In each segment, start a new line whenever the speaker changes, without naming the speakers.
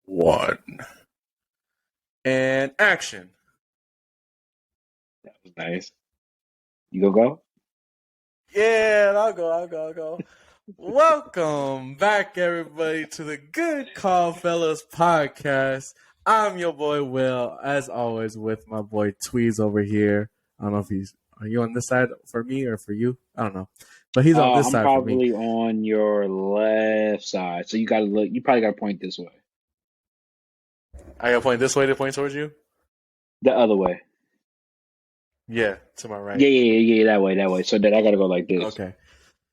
One. And action.
That was nice. You go?
Yeah, I'll go. Welcome back, everybody, to the Good Call Fellas podcast. I'm your boy Will, as always, with my boy Tweez over here. I don't know if are you on this side for me or for you? I don't know. But he's on this
I'm
side for me.
probably on your left side, so you gotta look. You probably gotta point this way,
I gotta point this way to point towards you?
the other way.
Yeah, to my right.
Yeah, that way. So then I gotta go like this.
Okay.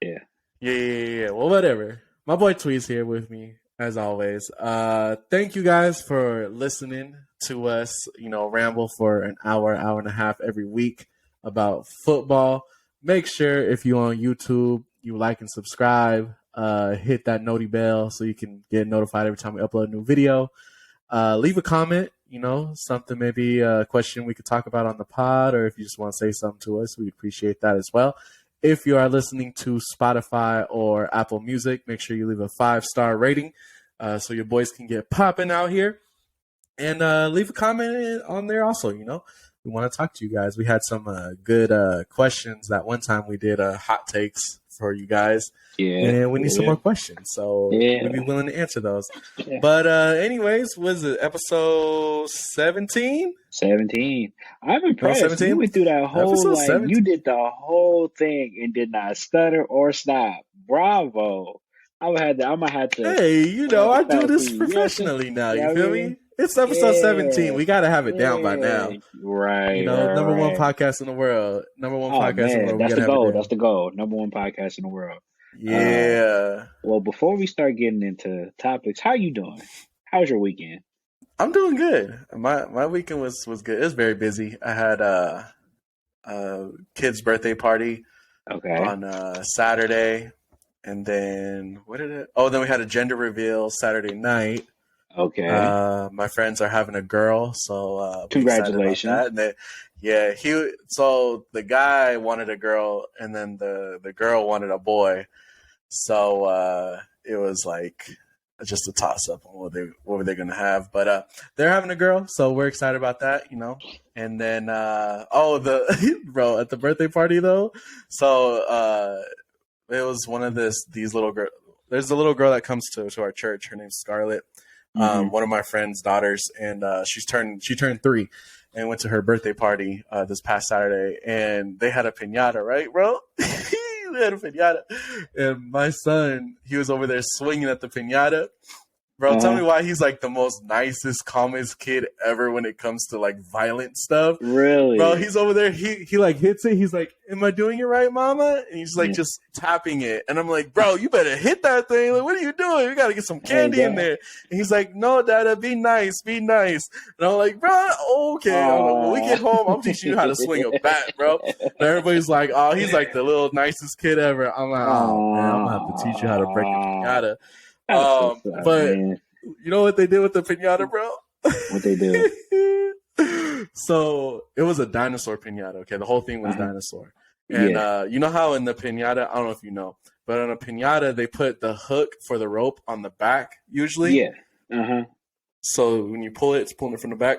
Yeah.
Yeah. Well, whatever. My boy Tweez here with me, as always. Thank you guys for listening to us, ramble for an hour and a half every week about football. Make sure if you're on YouTube, you like and subscribe. Hit that noti bell so you can get notified every time we upload a new video. Leave a comment, something, maybe a question we could talk about on the pod, or if you just want to say something to us, we appreciate that as well. If you are listening to Spotify or Apple Music, make sure you leave a 5-star rating so your boys can get popping out here. And leave a comment on there also, We want to talk to you guys. We had some good questions. That one time we did hot takes for you guys.
Yeah.
And we need some more questions. So we'd be willing to answer those. Yeah. But anyways, was it episode 17?
17. I'm impressed. 17? You went through that whole, you did the whole thing and did not stutter or stop. Bravo. I'm gonna have to.
Hey, I do this professionally now. You feel me? It's episode 17. We got to have it down by now.
Right.
Number one podcast in the world. Number one podcast in the world.
That's the goal. That's the goal. Number one podcast in the world.
Yeah.
Well, before we start getting into topics, how you doing? How's your weekend?
I'm doing good. My weekend was good. It was very busy. I had a kid's birthday party on Saturday. And then then we had a gender reveal Saturday night.
Okay.
My friends are having a girl, so
congratulations.
So the guy wanted a girl, and then the girl wanted a boy. So it was like just a toss up on what were they going to have, but they're having a girl, so we're excited about that, And then bro, at the birthday party though, so it was one of these little girl. There's a little girl that comes to our church. Her name's Scarlett. One of my friend's daughters, and she turned 3, and went to her birthday party this past Saturday, and they had a piñata, right, bro? They had a piñata, and my son, he was over there swinging at the piñata. Bro, tell me why he's like the most nicest, calmest kid ever when it comes to like violent stuff.
Really?
Bro, he's over there. He like hits it. He's like, "Am I doing it right, mama?" And he's like just tapping it. And I'm like, "Bro, you better hit that thing. Like, what are you doing? We got to get some candy in there." And he's like, "No, Dada, be nice, be nice." And I'm like, "Bro, okay. When we get home, I'm teaching you how to swing a bat, bro." And everybody's like, "Oh, he's like the little nicest kid ever." I'm like, "Oh, man, I'm going to have to teach you how to break a piñata." But man. You know what they did with the piñata, bro?
What they do?
So it was a dinosaur piñata. Okay, the whole thing was dinosaur. And you know how in the piñata, I don't know if you know, but on a piñata they put the hook for the rope on the back usually.
Yeah.
So when you pull it, it's pulling it from the back.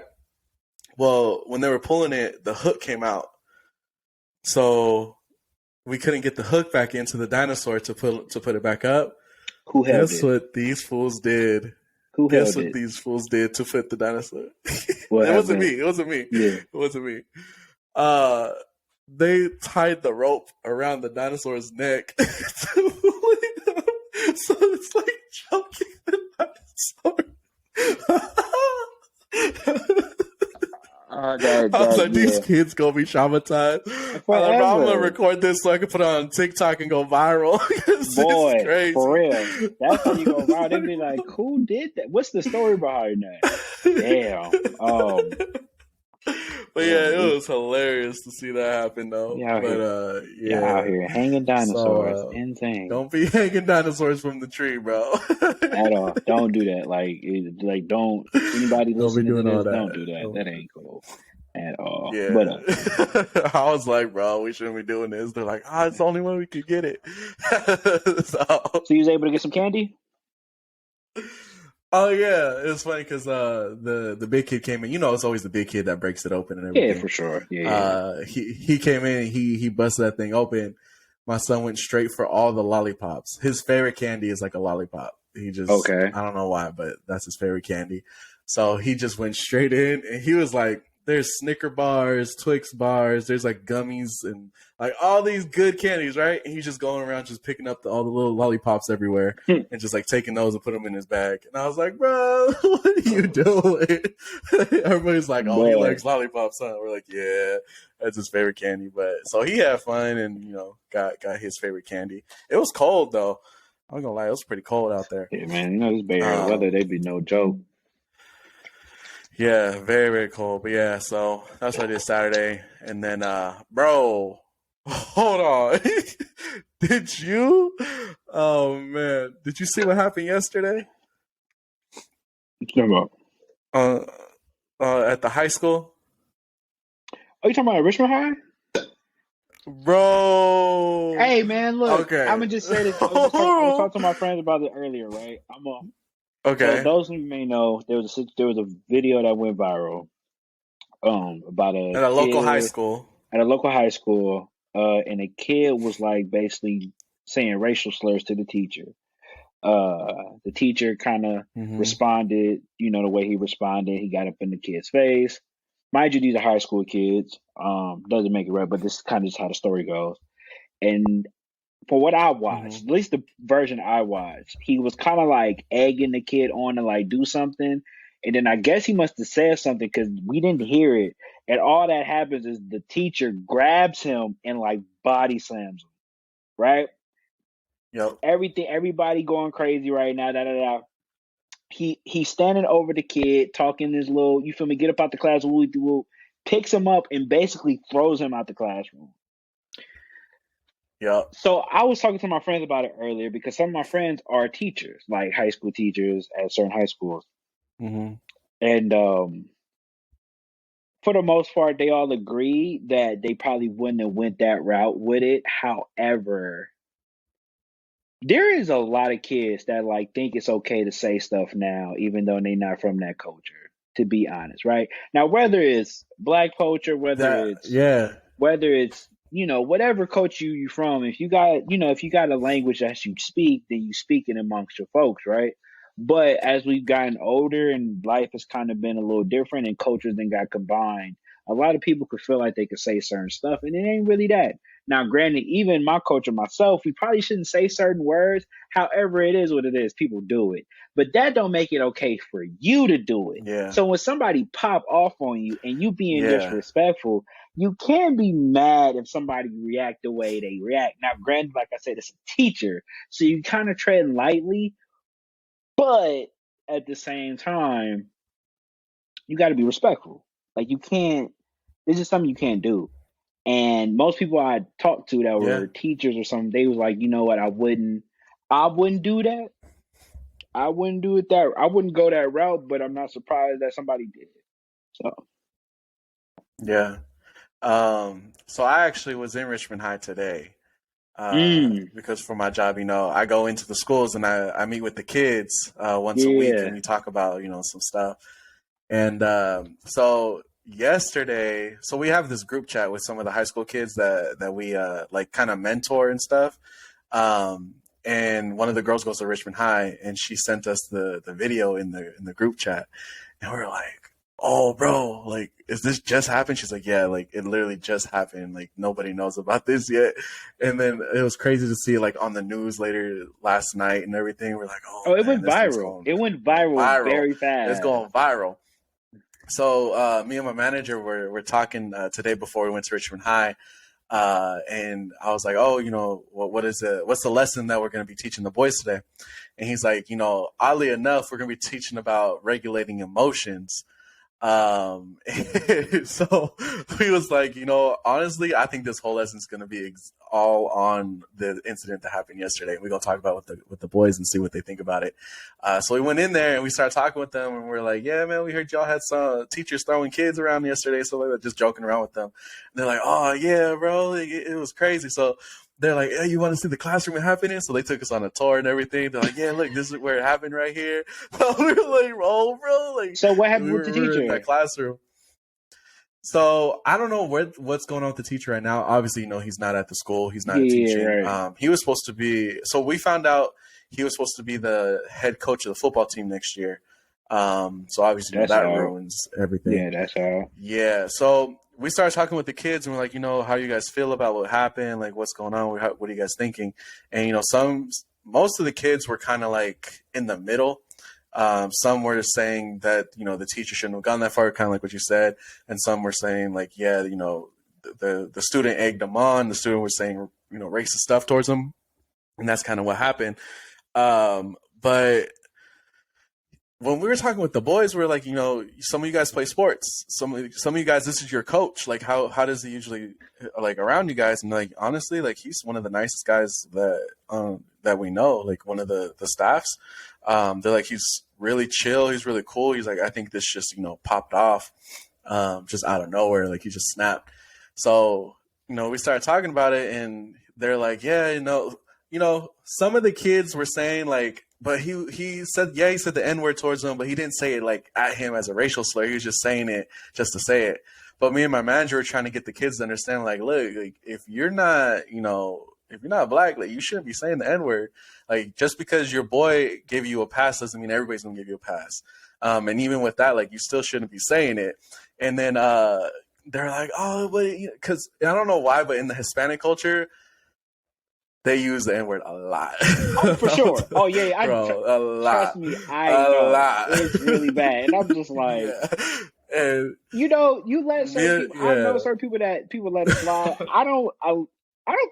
Well, when they were pulling it, the hook came out. So we couldn't get the hook back into the dinosaur to put it back up.
Who held
Guess what these fools did? Guess what these fools did to fit the dinosaur? It wasn't me.
Yeah.
It wasn't me. They tied the rope around the dinosaur's neck to pull it up. So it's like choking the dinosaur. I was like, these kids gonna be traumatized. I'm gonna record this so I can put it on TikTok and go viral.
Boy,
crazy.
For real. That's how you go viral. They'd be like, who did that? What's the story behind that? Damn.
But yeah, it was hilarious to see that happen though.
You're out here hanging dinosaurs. Insane.
Don't be hanging dinosaurs from the tree, bro.
At all. Don't do that. Don't anybody listening to this, don't do that. That ain't cool at all.
Yeah. But I was like, bro, we shouldn't be doing this. They're like, it's the only way we could get it.
So you was able to get some candy?
Oh yeah, it was funny because the big kid came in. You know, it's always the big kid that breaks it open and
Yeah,
everything.
for sure. Yeah.
He came in and he busted that thing open. My son went straight for all the lollipops. His favorite candy is like a lollipop. He just,
Okay.
I don't know why, but that's his favorite candy. So he just went straight in and he was like, there's Snicker bars, Twix bars, there's like gummies and like all these good candies, right? And he's just going around just picking up all the little lollipops everywhere and just like taking those and put them in his bag. And I was like, bro, what are you doing? Everybody's like, oh, he likes lollipops, huh? We're like, yeah, that's his favorite candy. But so he had fun and, you know, got his favorite candy. It was cold though. I'm gonna lie, it was pretty cold out there.
Yeah, man. You know, this Bay Area weather, they be no joke.
Yeah, very, very cold. But yeah, so that's what I did Saturday. And then, bro, hold on. Did you? Oh, man. Did you see what happened yesterday?
What you talking
about? At the high school?
Oh, you talking about Richmond High?
Bro.
Hey, man, look. Okay. I'm going to just say this. I was talking to my friends about it earlier, right?
Okay.
So those of you may know, there was a video that went viral about
at a local high school.
At a local high school, and a kid was like basically saying racial slurs to the teacher. The teacher kind of responded, you know, the way he responded. He got up in the kid's face. Mind you, these are high school kids. Doesn't make it right, but this is kind of just how the story goes. And for what I watched, at least the version I watched, he was kind of like egging the kid on to like do something. And then I guess he must have said something because we didn't hear it. And all that happens is the teacher grabs him and like body slams him. Right?
Yep.
Everybody going crazy right now. He's standing over the kid, talking this little, you feel me, get up out the class, picks him up and basically throws him out the classroom.
Yeah.
So I was talking to my friends about it earlier because some of my friends are teachers, like high school teachers at certain high schools. And for the most part, they all agree that they probably wouldn't have went that route with it. However, there is a lot of kids that like think it's okay to say stuff now, even though they're not from that culture, to be honest, right? Now, whether it's black culture, whether it's you know, whatever culture you from, if you got a language that you speak, then you speak it amongst your folks, right? But as we've gotten older and life has kind of been a little different and cultures then got combined, a lot of people could feel like they could say certain stuff and it ain't really that. Now, granted, even my culture, myself, we probably shouldn't say certain words. However, it is what it is. People do it. But that don't make it okay for you to do it.
Yeah.
So when somebody pop off on you and you being disrespectful, you can be mad if somebody react the way they react. Now, granted, like I said, it's a teacher. So you kind of tread lightly. But at the same time, you got to be respectful. Like you can't, this is something you can't do. And most people I talked to that were teachers or something, they was like, you know what, I wouldn't do that. I wouldn't do it that, I wouldn't go that route, but I'm not surprised that somebody did. So.
Yeah. So I actually was in Richmond High today. Because for my job, you know, I go into the schools and I meet with the kids once a week and we talk about, you know, some stuff. And so yesterday, so we have this group chat with some of the high school kids that we like kind of mentor and stuff. And one of the girls goes to Richmond High and she sent us the video in the group chat. And we were like, oh, bro, like, is this just happened? She's like, yeah, like, it literally just happened. Like, nobody knows about this yet. And then it was crazy to see, like, on the news later last night and everything. We're like, oh,
it went viral. It went viral very fast.
It's going viral. So me and my manager were talking today before we went to Richmond High. And I was like, oh, you know, what's the lesson that we're going to be teaching the boys today? And he's like, you know, oddly enough, we're going to be teaching about regulating emotions. So he was like, you know, honestly, I think this whole lesson is going to be all on the incident that happened yesterday. We're going to talk about with the boys and see what they think about it. So we went in there and we started talking with them and we're like, yeah, man, we heard y'all had some teachers throwing kids around yesterday. So they were just joking around with them. And they're like, oh yeah, bro, it was crazy. So they're like, "Hey, you want to see the classroom it happened in?" So they took us on a tour and everything. They're like, "Yeah, look, this is where it happened right here." So we were like, "Oh, bro!" Like
So what happened
we
with the
were in that
teacher?
classroom. So I don't know what's going on with the teacher right now. Obviously, he's not at the school. He's not
Yeah,
teaching.
right.
He was supposed to be. So we found out he was supposed to be the head coach of the football team next year. So obviously,
That's
that
all.
ruins everything.
Yeah, that's all.
Yeah. So we started talking with the kids, and we're like, how do you guys feel about what happened? Like, what's going on? What are you guys thinking? And most of the kids were kind of like in the middle. Some were saying that the teacher shouldn't have gone that far, kind of like what you said, and some were saying like, yeah, the student egged them on. The student was saying racist stuff towards them, and that's kind of what happened. But when we were talking with the boys, we were like, some of you guys play sports. Some of you guys, this is your coach. Like, how does he usually like around you guys? And like, honestly, like he's one of the nicest guys that we know. Like one of the staffs. They're like, he's really chill. He's really cool. He's like, I think this just popped off, just out of nowhere. Like he just snapped. So we started talking about it, and they're like, yeah, some of the kids were saying like. But he said the N-word towards him, but he didn't say it like at him as a racial slur. He was just saying it just to say it. But me and my manager were trying to get the kids to understand, like, look, like if you're not black, like you shouldn't be saying the N-word. Like just because your boy gave you a pass doesn't mean everybody's gonna give you a pass. And even with that, like you still shouldn't be saying it. And then they're like, oh, but because I don't know why, but in the Hispanic culture, they use the N-word a lot.
Oh, for sure. Oh, yeah.
Bro, a lot.
Trust me, I know.
Lot.
It's really bad. And I'm just like,
yeah. And,
you let certain people, I know certain people let it slide. I don't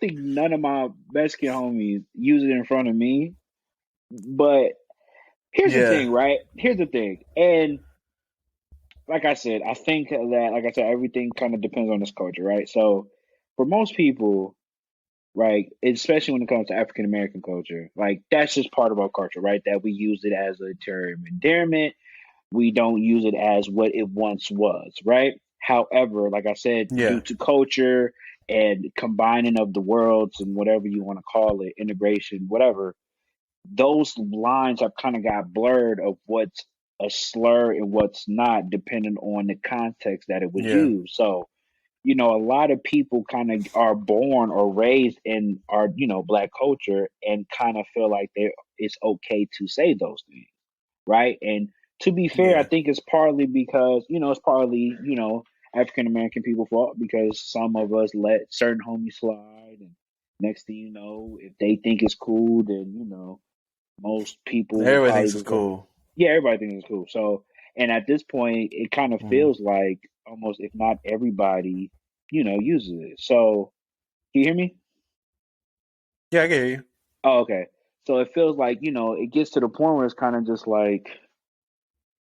think none of my Mexican homies use it in front of me. But here's the thing, right? Here's the thing. And like I said, I think that, like I said, everything kind of depends on this culture, right? So for most people, right, especially when it comes to African American culture, like that's just part of our culture, right? That we use it as a term endearment. We don't use it as what it once was, right? However, like I said, due to culture and combining of the worlds and whatever you want to call it, integration, whatever, those lines have kind of got blurred of what's a slur and what's not, depending on the context that it was used. So, a lot of people kind of are born or raised in our, black culture and kind of feel like it's okay to say those things, right? And to be fair, I think it's partly because, it's partly, African American people fault because some of us let certain homies slide, and next thing you know, if they think it's cool, then most people
everybody thinks it's cool.
Yeah, everybody thinks it's cool. So, and at this point, it kind of feels like almost, if not everybody, uses it. So, can you hear me?
Yeah, I can hear you.
Oh, okay. So it feels like, it gets to the point where it's kind of just like,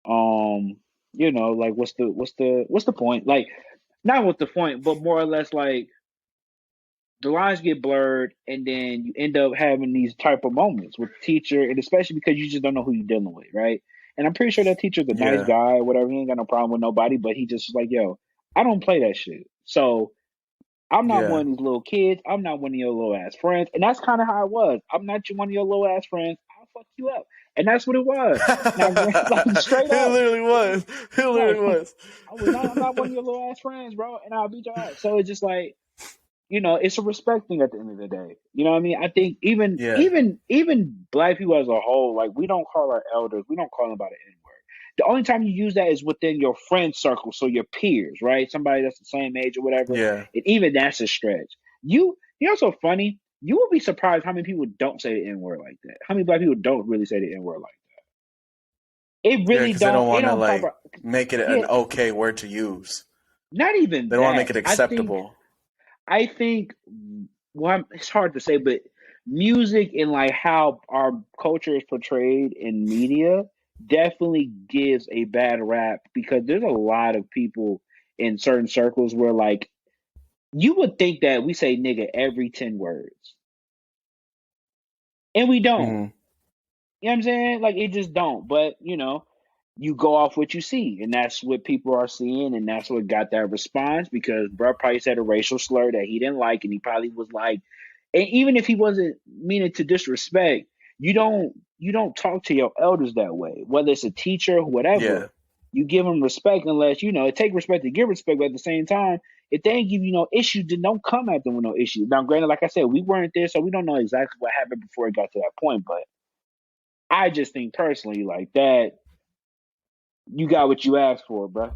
like what's the point? Like, not what's the point, but more or less like the lines get blurred, and then you end up having these type of moments with the teacher, and especially because you just don't know who you're dealing with, right? And I'm pretty sure that teacher's a nice guy or whatever. He ain't got no problem with nobody, but he just like, yo, I don't play that shit. So I'm not one of these little kids. I'm not one of your little ass friends. And that's kind of how it was. I'm not one of your little ass friends. I'll fuck you up. And that's what it was. Now, like, straight up.
It literally was. It literally was.
I'm not one of your little ass friends, bro. And I'll beat your ass. So it's just like, it's a respect thing at the end of the day. You know what I mean? I think even black people as a whole, like we don't call our elders, we don't call them by the N word. The only time you use that is within your friend circle, so your peers, right? Somebody that's the same age or whatever.
Yeah.
And even that's a stretch. You know, so funny. You will be surprised how many people don't say the N word like that. How many black people don't really say the N word like that? It really
they don't want to like make it an okay word to use.
Not even
they don't want to make it acceptable.
I think, well, it's hard to say, but music and like how our culture is portrayed in media definitely gives a bad rap, because there's a lot of people in certain circles where like you would think that we say nigga every 10 words. And we don't. You know what I'm saying? Like it just don't. But you go off what you see, and that's what people are seeing, and that's what got that response, because bro probably said a racial slur that he didn't like, and he probably was like, And even if he wasn't meaning to disrespect, you don't talk to your elders that way. Whether it's a teacher or whatever,
Yeah.
you give them respect unless it take respect to give respect. But at the same time, if they ain't give you no issues, then don't come at them with no issues. Now, granted, like I said, we weren't there, so we don't know exactly what happened before it got to that point. But I just think personally, like that, you got what you asked for, bro.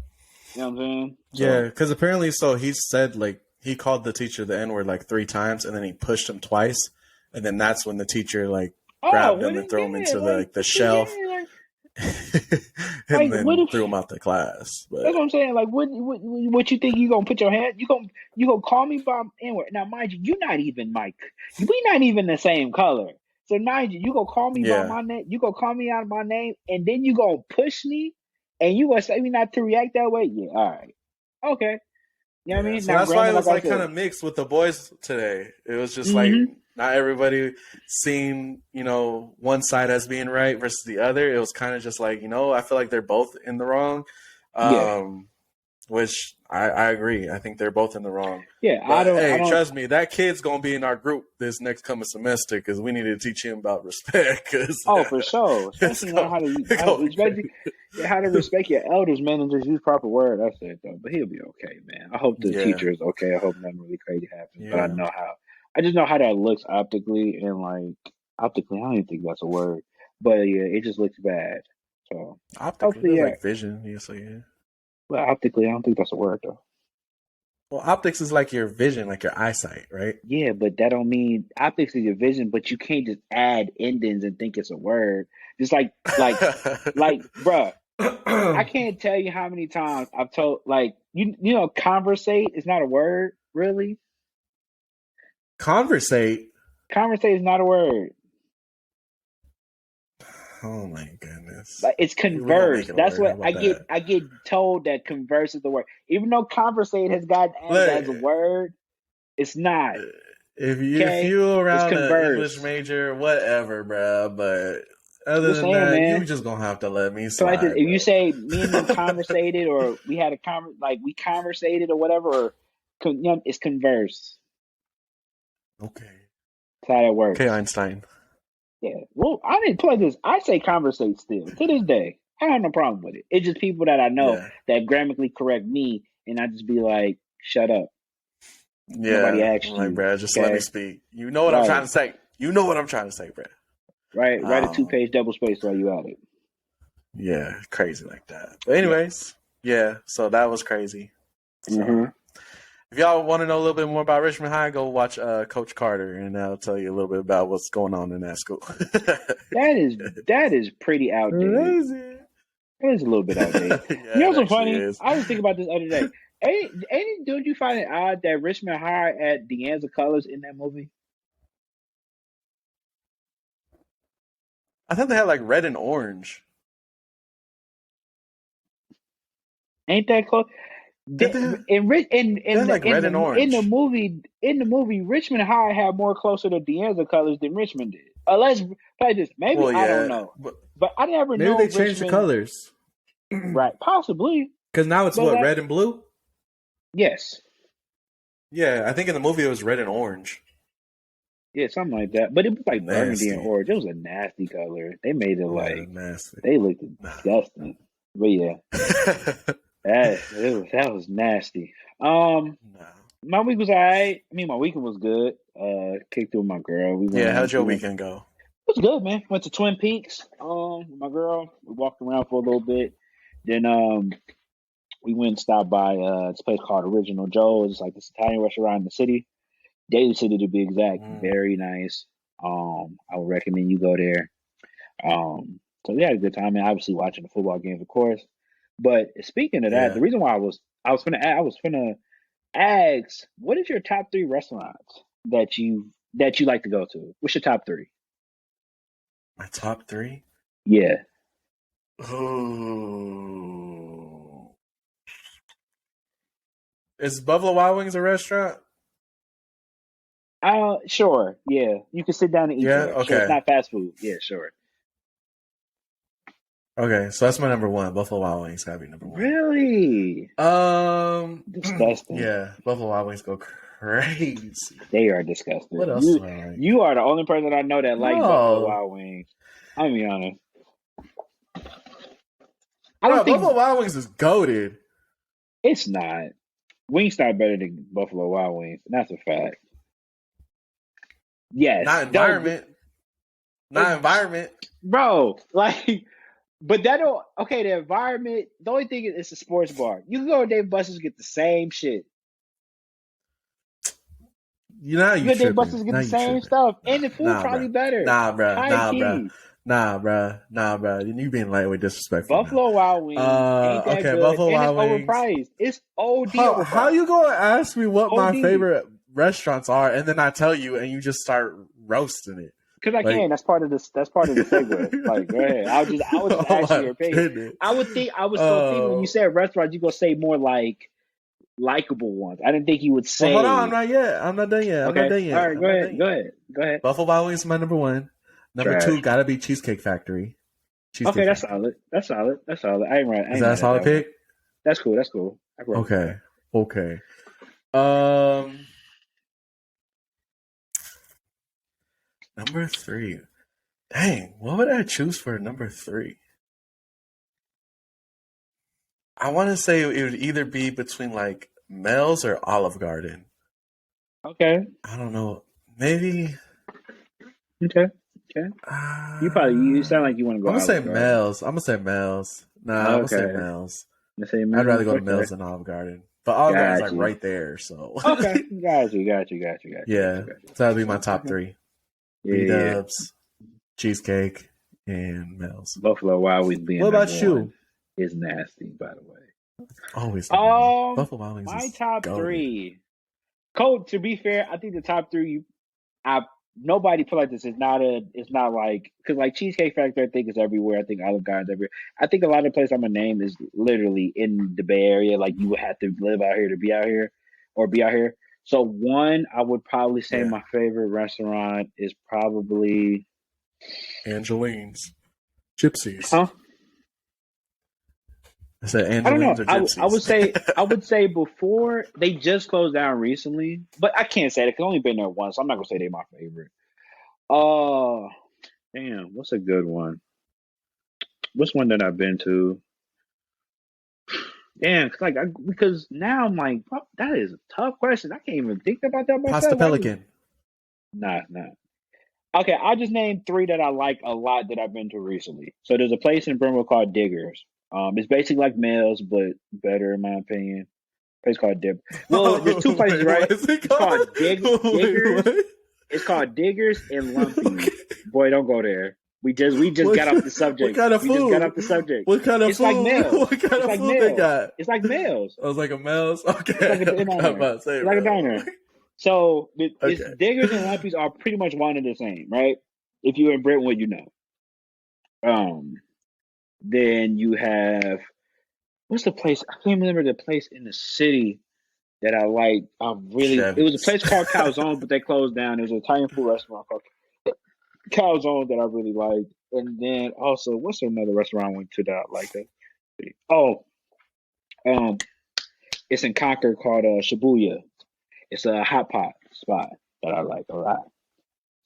You know what I'm saying?
Yeah, because apparently, so he said like he called the teacher the N word like 3 times, and then he pushed him twice, and then that's when the teacher like grabbed him and threw him into the shelf, and
what
then
if
threw him out the class.
that's
But
what I'm saying? Like, what you think you gonna put your hand? You gonna call me by N-word? Now, mind you, you're not even Mike. We not even the same color. So mind you, you gonna call me by
yeah,
my name? You gonna call me out of my name, and then you gonna push me, and you gonna say me not to react that way? Yeah, all right, okay. You know what I
yeah.
mean?
So
Now,
that's why it
granted,
was
like I
like kind
said,
of mixed with the boys today. It was just like
hmm
not everybody seeing one side as being right versus the other. It was kind of just like I feel like they're both in the wrong.
yeah,
Which I agree. I think they're both in the wrong.
yeah.
But
I
hey,
don't.
trust me, that kid's gonna be in our group this next coming semester because we need to teach him about respect. Because
Oh, for sure.
it's
Especially learn
going,
how to
going
especially
crazy.
how to respect your elders, man, and just use proper word. That's it, though. But he'll be okay, man. I hope the
Yeah,
teacher is okay. I hope nothing really crazy happens. But
yeah.
I just know how that looks optically, and like optically, I don't even think that's a word. But yeah, it just looks bad. So
Optically,
hopefully,
there's
yeah.
like vision. You say, yeah.
But optically, I don't think that's a word though.
Well, optics is like your vision, like your eyesight, right?
Yeah, but that don't mean optics is your vision. But you can't just add endings and think it's a word. Just bruh. I can't tell you how many times I've told like conversate is not a word, really.
Conversate.
Conversate is not a word.
Oh my goodness.
Like it's
We're gonna make
converse.
it a
That's
word. How
what I
about
get.
that?
I get told that converse is the word. Even though conversate has gotten added
Look,
as a word, it's not.
if
Okay?
you
It's
around an English
converse.
major, whatever, bruh. But
I'm
other
just
than
saying,
that, you
man.
just gonna have to let me
So like this,
slide,
if you
bro.
say me and them conversated or we had a we conversated or whatever, or it's converse.
Okay.
That's how that
Okay,
works.
Einstein.
Yeah. Well, I didn't play this. I say conversate still to this day. I have no problem with it. It's just people that I know
Yeah.
that grammatically correct me, and I just be like, "Shut up! Nobody
Yeah. I'm
asked
like,
you."
bruh, just let me
Okay.
speak. You know what I'm trying
Right.
to say. You know what I'm trying to say, bruh.
Right. Write a two-page double space while you at it.
Yeah, crazy like that. But
Yeah.
anyways, yeah, so that was crazy. So
hmm
if y'all want to know a little bit more about Richmond High, go watch Coach Carter, and that'll tell you a little bit about what's going on in that school.
That is pretty outdated.
Crazy.
It is a little bit outdated. You
Yeah,
know
it
what's so
actually
funny?
is.
I was thinking about this other day. Don't you find it odd that Richmond High had Deanza colors in that movie?
I thought they had like red and orange.
Ain't that close?
Did they? They had like red and orange.
In the movie, Richmond High had more closer to Deanza colors than Richmond did. Let's play this. Maybe
Well,
I don't
yeah,
know,
but
but I never
maybe
know
they changed the
Richmond.
colors
Right, possibly,
because now it's
but
what,
like
red and blue.
yes,
Yeah, I think in the movie it was red and orange.
yeah, something like that. But it was like burgundy and
Nasty.
orange. It was a nasty color. They made it
Yeah,
like
nasty.
they looked
Nah.
disgusting. But yeah, that was nasty.
Nah.
My week was alright. I mean, my weekend was good. Kicked it with my girl. We went
Yeah,
on.
how'd your weekend go?
It was good, man. Went to Twin Peaks. With my girl. We walked around for a little bit. Then we went and stopped by this place called Original Joe's. It's like this Italian restaurant in the city, Daly City to be exact.
Mm,
Very nice. I would recommend you go there. So we had a good time, and obviously watching the football games, of course. But speaking of that,
yeah,
the reason why I was gonna ask, what is your top three restaurants that you like to go to? What's your top three?
my top three.
Yeah.
Ooh. Is Buffalo Wild Wings a restaurant?
Sure. Yeah. You can sit down and eat
Yeah.
there. Sure. It's
Okay.
not fast food. Yeah, sure.
Okay. So that's my number one. Buffalo Wild Wings gotta be number one.
Really?
Um.
Disgusting.
Yeah. Buffalo Wild Wings go crazy.
They are disgusting.
What else do I like?
You are the only person I know that like Buffalo
No.
Wild Wings. I'm gonna be honest. I
Bro,
don't think
Buffalo Wild Wings is goated.
it's not. Wingstop better than Buffalo Wild Wings. That's a fact. Yes.
Not environment. Not environment.
Bro, like, but that don't, okay, the environment, the only thing is it's a sports bar. You can go to Dave Buster's and get the same shit.
You know
You
you
go to Dave
tripping.
Buster's and get
Now
the
you
same
tripping.
stuff. And the food
Nah,
probably
bro.
better.
Nah, bro.
High
Nah,
key.
bro. Nah, bro. Nah, bro. You being lightweight disrespectful.
Buffalo Wild Wings ain't that
Okay,
good.
Buffalo
And it's
Wild Wings.
overpriced. It's OD
How
overpriced.
you gonna ask me what my
OD.
favorite restaurants are, and then I tell you, and you just start roasting it?
Because I
Like-
can. That's part of the segue. Like, go ahead. I was just
Oh
asking
my
your opinion.
goodness.
I was gonna think when you said restaurants, you gonna say more like likable ones. I didn't think you would say.
Well, hold on, I'm not yet. I'm not done yet. I'm
Okay.
not done yet.
All right, go ahead.
Buffalo Wild Wings is my number one. Number
Trash.
2 gotta be Cheesecake Factory.
Okay, that's solid. That's solid. I ain't right.
Is that a solid pick?
That's cool. I agree.
Okay. Number 3. Dang, what would I choose for number 3? I want to say it would either be between like Mel's or Olive Garden.
Okay.
I don't know. Maybe.
Okay. You sound like you want to go.
I'm gonna say
Olive Garden.
Mel's. I'm gonna say Mel's. Nah, I'm gonna say
Okay.
Mel's.
Let's say
I'd rather go to
okay.
Mel's than Olive Garden. But Olive Garden's like
Gotcha.
right there, so
Okay, got you.
yeah. So that'd be my top 3.
Yeah.
B-dubs, Cheesecake, and Mel's.
Buffalo Wild Wings being
What about
number
you?
one is nasty, by the way.
Always. Buffalo Wild Wings.
My
is
top
goated.
3. Cole, to be fair, I think the top 3 nobody put like this. It's not like, because like Cheesecake Factory, I think is everywhere. I think Olive Garden's everywhere. I think a lot of the places I'm gonna name is literally in the Bay Area. Like you would have to live out here to be out here, or be out here. So one, I would probably say
Yeah.
my favorite restaurant is probably
Angeline's. Gypsies.
Huh?
I said
I don't know.
Angeline's or Gypsies.
I would say before they just closed down recently, but I can't say that because I've only been there once. So I'm not gonna say they're my favorite. Damn, what's a good one? What's one that I've been to? Damn, because now I'm like, fuck, that is a tough question. I can't even think about that myself.
Pasta Pelican.
Nah. Okay, I'll just name 3 that I like a lot that I've been to recently. So there's a place in Brentwood called Diggers. It's basically like Mel's, but better in my opinion. Place called Dip. Well, there's 2 places, right?
What is it
It's called
called?
Diggers.
What?
It's called Diggers and Lumpy.
Okay.
Boy, don't go there. We just
What-
got off the subject.
What kind of
We just
food?
got off the subject.
What kind of
It's
food?
like Mel's.
What kind
It's
of
like
food they
Mel's.
got?
It's like Mel's.
I was like a Mel's. Okay.
It's like a diner.
I'm about to say,
It's like a
bro.
diner. So it's
Okay.
Diggers and Lumpies are pretty much one and the same, right? If you're in Brentwood, you know. Then you have, what's the place? I can't remember the place in the city that I like. It was a place called Calzone, but they closed down. It was an Italian food restaurant called Calzone that I really liked. And then also, what's another restaurant I went to that I liked? It's in Concord called Shibuya. It's a hot pot spot that I like a lot.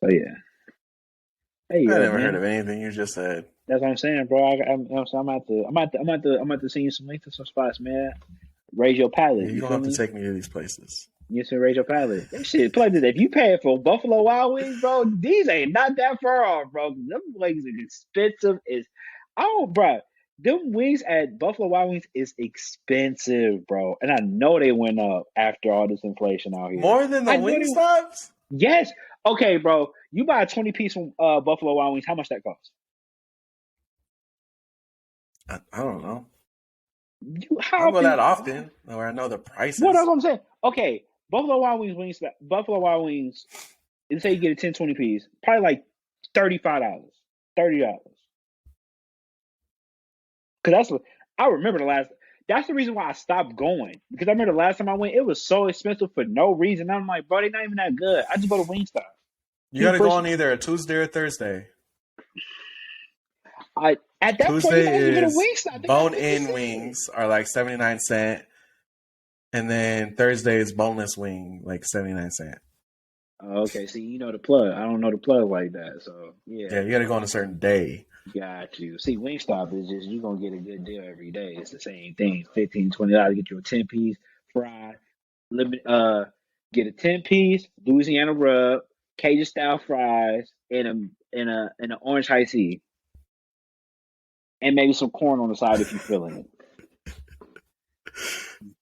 So yeah. Hey,
I never heard of anything you just said.
That's what I'm saying, bro. I'm at to send you some links to some spots, man. Raise your palate.
You're
You
gonna
feel
have
me?
to take me to these places.
You should raise your palate. That shit, play this. If you pay for Buffalo Wild Wings, bro, these ain't not that far off, bro. Them wings are expensive bro. Them wings at Buffalo Wild Wings is expensive, bro. And I know they went up after all this inflation out here.
More than the
I know
wing
they-
stops?
Yes. Okay, bro. You buy a 20-piece from Buffalo Wild Wings. How much that costs?
I don't know. I
How
don't go
often-
that often, where I know the prices.
What else I'm saying? Okay, Buffalo Wild Wings Buffalo Wild Wings. Let's say you get a 10, 20 piece, probably like $35, $30. Because that's what I remember the last. That's the reason why I stopped going, because I remember the last time I went, it was so expensive for no reason. I'm like, bro, they're not even that good. I just go to Wingstop.
You gotta go on either a Tuesday or Thursday.
At that
Tuesday
point, you might as well go
is
to Wingstop. They got
bone-in
50
wings are like 79 cents. And then Thursday is boneless wing, like 79 cents.
Okay, see, you know the plug. I don't know the plug like that, so
Yeah,
yeah,
you got to go on a certain day.
got you. See, Wingstop is just you're gonna get a good deal every day. It's the same thing, $15, $20 get you a 10 piece fry, limit get a 10 piece Louisiana rub, Cajun style fries, and an orange high C, and maybe some corn on the side if you're feeling it.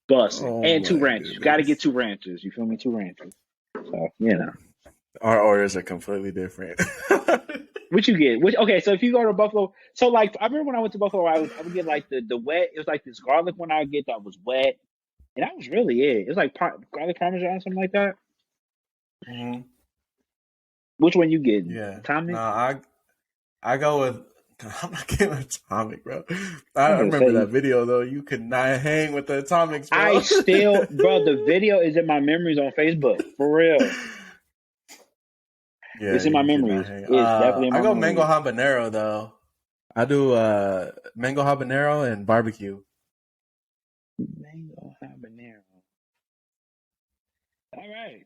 Bust it.
Oh
And two
my
ranchers. You gotta get
goodness.
2 ranchers. You feel me? 2 ranchers. So, you know.
Our orders are completely different.
What you get? Which okay, so if you go to Buffalo, so like I remember when I went to Buffalo, I would get like the wet. It was like this garlic one I would get that was wet, and that was really it. It was like garlic parmesan, something like that.
Mhm.
Which one you getting?
Yeah. No,
Atomic?
I go with. I'm not getting Atomic, bro. I
I'm gonna
remember that
say
video though. You could not hang with the Atomics,
I
bro.
still, bro. The video is in my memories on Facebook for real.
Yeah,
It's in my
you could not
memories.
hang.
It's definitely in
I
my
go mango
memories.
habanero though. I do mango habanero and barbecue.
Mango habanero. All right.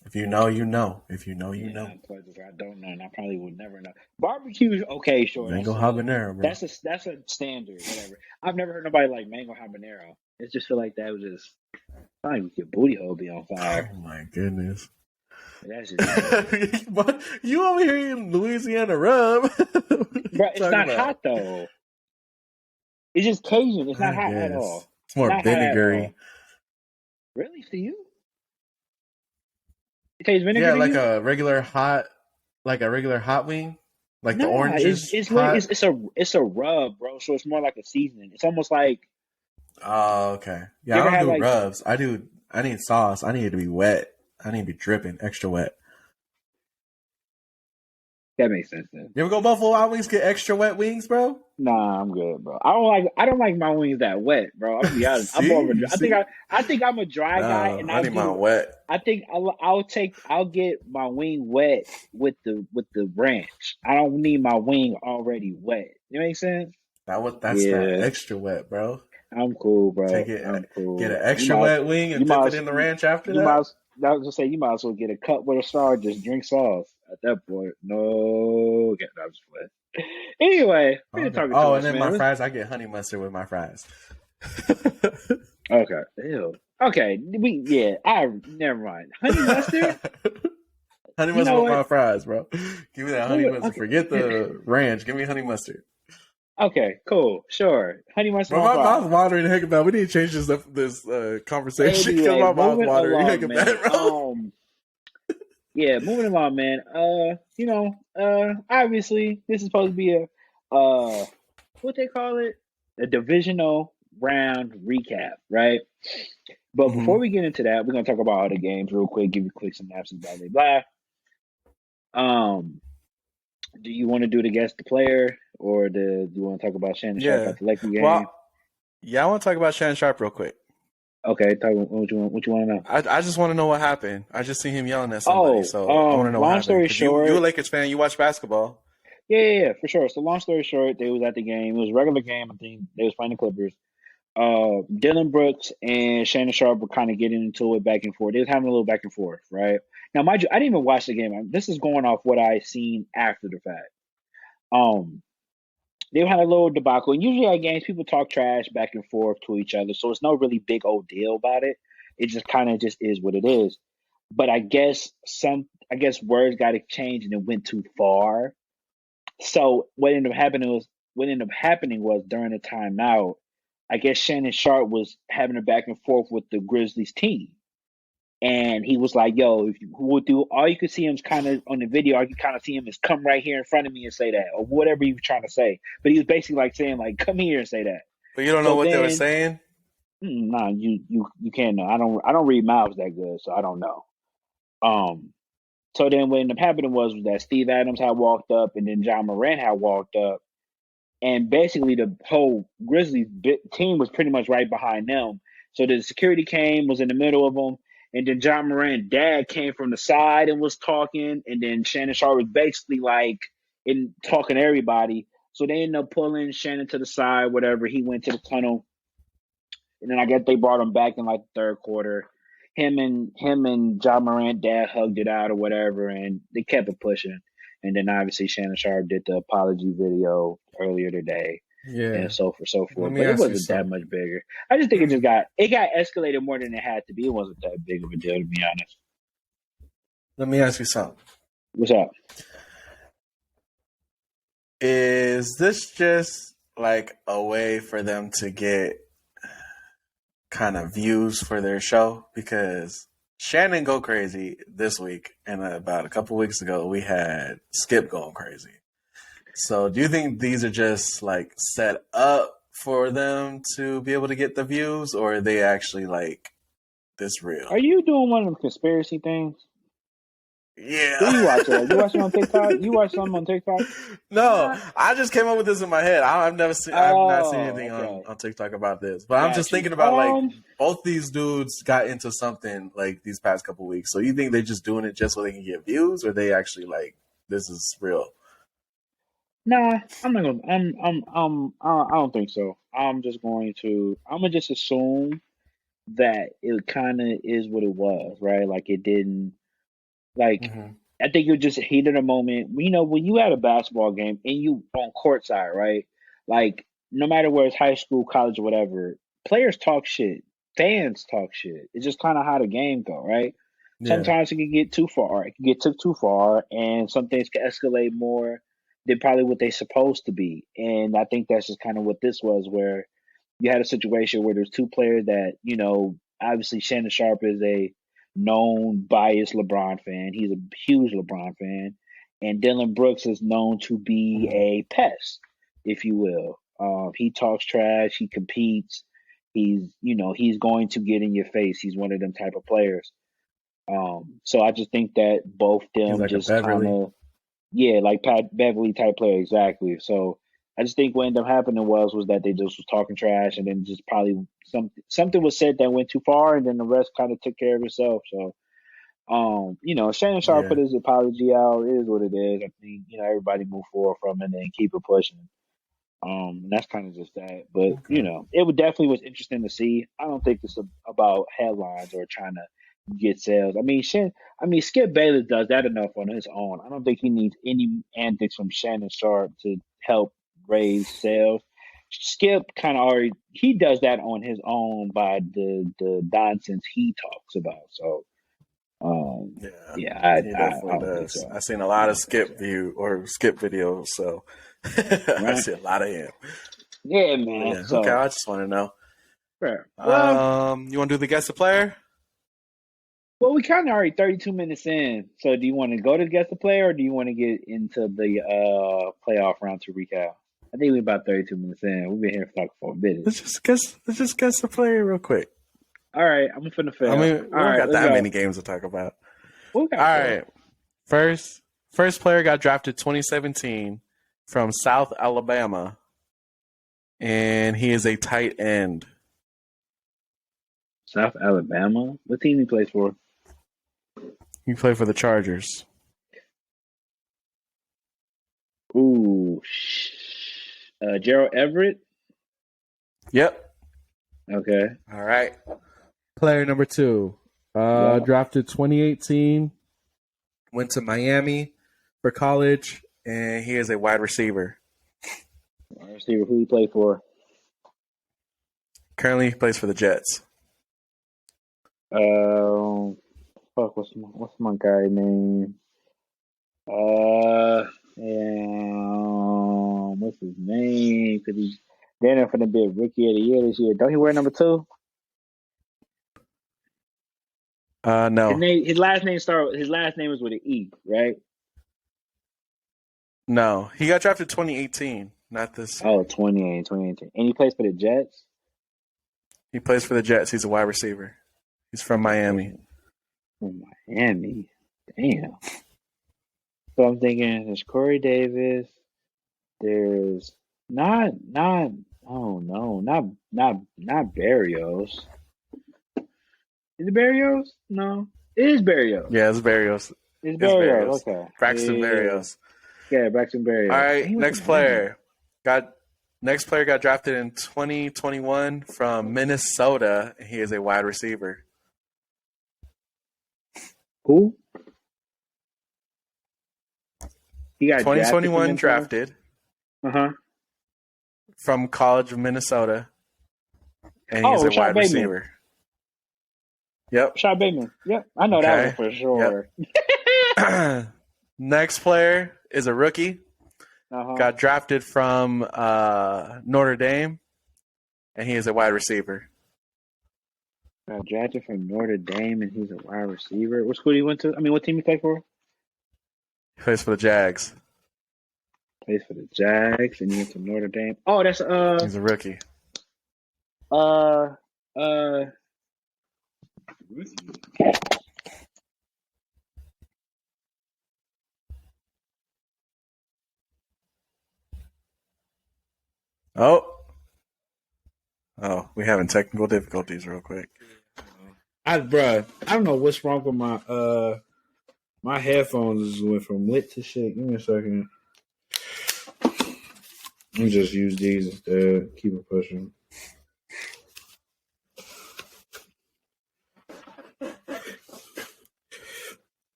If you know, you know. If you know, you
Yeah,
know.
I don't know, and I probably would never know. Barbecue, okay, sure.
Mango habanero, bro.
That's a standard, whatever. I've never heard nobody like mango habanero. It just feel like that was just probably with your booty hole be on fire.
Oh my goodness.
That's just
But you over here in Louisiana rub. What are you
bro. It's
talking
not
about?
hot though. It's just Cajun. It's not
I
hot at
guess
all.
it's more
Not hot at
vinegary.
all. Really, to you? It tastes vinegar
Yeah,
to you?
like a regular hot wing, like the
Nah,
oranges hot.
it's a rub, bro. So it's more like a seasoning. It's almost like
Oh, okay.
you
Yeah, I
ever
don't
had
do
like
rubs. I need sauce. I need it to be wet. I need to be dripping, extra wet.
that makes sense then.
You ever go Buffalo Wild Wings get extra wet wings, bro?
Nah, I'm good, bro. I don't like my wings that wet, bro. I'm gonna be honest. I'm more
See,
of a
you see?
I think I'm a dry guy,
No,
and
I need mine wet.
I think I'll get my wing wet with the ranch. I don't need my wing already wet. You make sense?
That's that
Yeah,
extra wet, bro.
I'm cool,
Take
bro.
it,
I'm
get
cool.
an extra wet wing
You
and dip
might
it in the ranch after
you might
that.
as- I was just say you might as well get a cup with a straw. Just drink sauce at that point. No, okay, no, I'm just playing. Anyway, we're
Okay.
talking too
Oh, and
much,
then my
man.
fries, I get honey mustard with my fries.
Okay. Ew. Okay. I never mind. Honey mustard?
Honey
You
mustard
know
with my
what?
fries, bro. Give me that honey mustard.
Okay.
Forget the ranch. Give me honey mustard.
Okay, cool. Sure. Honey mustard
Bro,
on
my mouth
fries.
watering heck about. We need to change this conversation because
Anyway,
my mouth
moving
watering heck
along,
about,
man.
bro.
Yeah, moving along, man. Obviously this is supposed to be a what they call it? A divisional round recap, right? But before
Hmm.
we get into that, we're gonna talk about other games real quick, give you quick synopsis, blah blah blah. Do you want to do the guess the player, or do you want to talk about Shannon Sharp
Yeah.
at the Lakers game?
Well, yeah, I want to talk about Shannon Sharp real quick.
Okay, what you want to know?
I just want to know what happened. I just seen him yelling at somebody, so I want to know what
Long
happened.
story
Because you a
short,
Lakers fan, you watch basketball.
yeah, for sure. So long story short, they was at the game. It was a regular game. I think they was playing the Clippers. Dylan Brooks and Shannon Sharp were kind of getting into it back and forth. They was having a little back and forth, right? Now, mind you, I didn't even watch the game. This is going off what I seen after the fact. Um, they had a little debacle, and usually at games, people talk trash back and forth to each other, so it's no really big old deal about it. It just kind of just is what it is. But I guess words got exchanged and it went too far. So what ended up happening was during the timeout, I guess Shannon Sharp was having a back and forth with the Grizzlies team. And he was like, "Yo, if you will do all you could see him kind of on the video, all you kind of see him is come right here in front of me and say that, or whatever he was trying to say." But he was basically like saying, "Like, come here and say that."
But you don't know
So
what they were
then,
saying?
nah, you can't know. I don't read mouths that good, so I don't know. Um, so then what ended up happening was that Steve Adams had walked up, and then John Moran had walked up, and basically the whole Grizzlies team was pretty much right behind them. So the security came, was in the middle of them, and then John Moran's dad came from the side and was talking, and then Shannon Sharp was basically like in talking to everybody. So they ended up pulling Shannon to the side, whatever. He went to the tunnel. And then I guess they brought him back in like the third quarter. Him and John Morant dad hugged it out or whatever, and they kept it pushing. And then obviously Shannon Sharp did the apology video earlier today, and
Yeah.
so
Let
forth.
me
But it
ask you
wasn't that
something.
much bigger. I just think it got escalated more than it had to be. It wasn't that big of a deal, to be honest.
Let me ask you something.
What's up?
Is this just like a way for them to get kind of views for their show? Because Shannon go crazy this week, and about a couple weeks ago we had Skip going crazy. So do you think these are just like set up for them to be able to get the views, or are they actually like this real?
Are you doing one of them conspiracy things?
Yeah.
Who you watch it? You watch it on TikTok? You watch something on TikTok?
No, I just came up with this in my head. I've not seen anything
okay.
on TikTok about this, but I'm just
Got you.
thinking about like both these dudes got into something like these past couple weeks. So you think they're just doing it just so they can get views, or they actually like this is real?
Nah, I'm not gonna. I don't think so. I'm gonna just assume that it kind of is what it was, right? Like it didn't. Like
Mm-hmm.
I think it just heated a moment. You know, when you at a basketball game and you on court side, right? Like no matter where it's high school, college, or whatever, players talk shit, fans talk shit. It's just kind of how the game go, right?
Yeah.
Sometimes it can get too far. It can get took too far, and some things can escalate more than probably what they supposed to be. And I think that's just kind of what this was, where you had a situation where there's two players that, obviously Shannon Sharp is a known biased LeBron fan. He's a huge LeBron fan. And Dylan Brooks is known to be
Mm-hmm.
a pest, if you will. He talks trash, he competes, he's going to get in your face. He's one of them type of players. So I just think that both
He's
them
like a
just kind
Beverly.
of, yeah, like Pat Beverly type player, exactly. So I just think what ended up happening was that they just was talking trash, and then just probably something was said that went too far, and then the rest kind of took care of itself. So, Shannon Sharp put
Yeah.
his apology out. It is what it is. I think everybody move forward from it and keep it pushing. And that's kind of just that. But
Okay.
it would definitely was interesting to see. I don't think it's about headlines or trying to get sales. I mean, Skip Bayless does that enough on his own. I don't think he needs any antics from Shannon Sharp to help raise sales. Skip kind of already he does that on his own by the nonsense he talks about. So,
Yeah.
yeah,
He
I
definitely
don't think
does.
so.
I've seen a
I
lot of
don't think so.
skip videos, so I
Right?
see a lot of him.
Yeah,
But
man.
yeah, okay.
So,
I just want to know.
fair. Well,
You want to do the guess the player?
we kind of already 32 minutes in. So, do you want to go to guess the player, or do you want to get into the playoff round to recap? I think we're about 32 minutes in. We've been here for talking for a minute.
Let's just guess the player real quick.
All right, I'm finna
I
fail.
mean, we
All
don't
right,
got
let's
that
go.
many games to talk about.
What we
All
got for?
right. First player got drafted 2017 from South Alabama, and he is a tight end.
South Alabama. What team he plays for?
He played for the Chargers.
Ooh, Gerald Everett.
Yep.
Okay.
All right. Player number 2,
Yeah.
drafted 2018, went to Miami for college, and he is a wide receiver.
Let's see who he played for.
Currently, he plays for the Jets.
Fuck, what's my guy name? What's his name? Because he's there for the be a rookie of the year this year. Don't he wear number 2?
No.
His last name is with an E, right?
No. He got drafted 2018, not this year.
Oh, 2018. And he plays for the Jets?
He plays for the Jets. He's a wide receiver. He's from Miami.
From Miami. Damn. So I'm thinking there's Corey Davis. There's not oh no, not Barrios. Is it Barrios? No. It is Barrios.
Yeah, it's Barrios.
It's
It's
Barrios.
Barrios.
Okay.
Braxton
Yeah.
Barrios.
Yeah, Braxton Barrios.
All
He
right,
went
next
to Miami.
player. Got Next player got drafted in 2021 from Minnesota. He is a wide receiver.
Who? He got
2021 drafted
Uh-huh.
from College of Minnesota. And he's a
Rashad
wide
Bateman.
receiver. Yep.
Rashad Bateman. Yep. I know that one for sure.
Yep. Next player is a rookie.
Uh-huh.
Got drafted from Notre Dame, and he is a wide receiver.
Got drafted from Notre Dame, and he's a wide receiver. What school he went to? I mean, what team he played for?
He plays for the Jags.
Plays for the Jags, and he went to Notre Dame. Oh, that's
He's a rookie. Oh, we having technical difficulties real quick.
I don't know what's wrong with my my headphones just went from lit to shit. Give me a second. Let me just use these instead. Keep it pushing.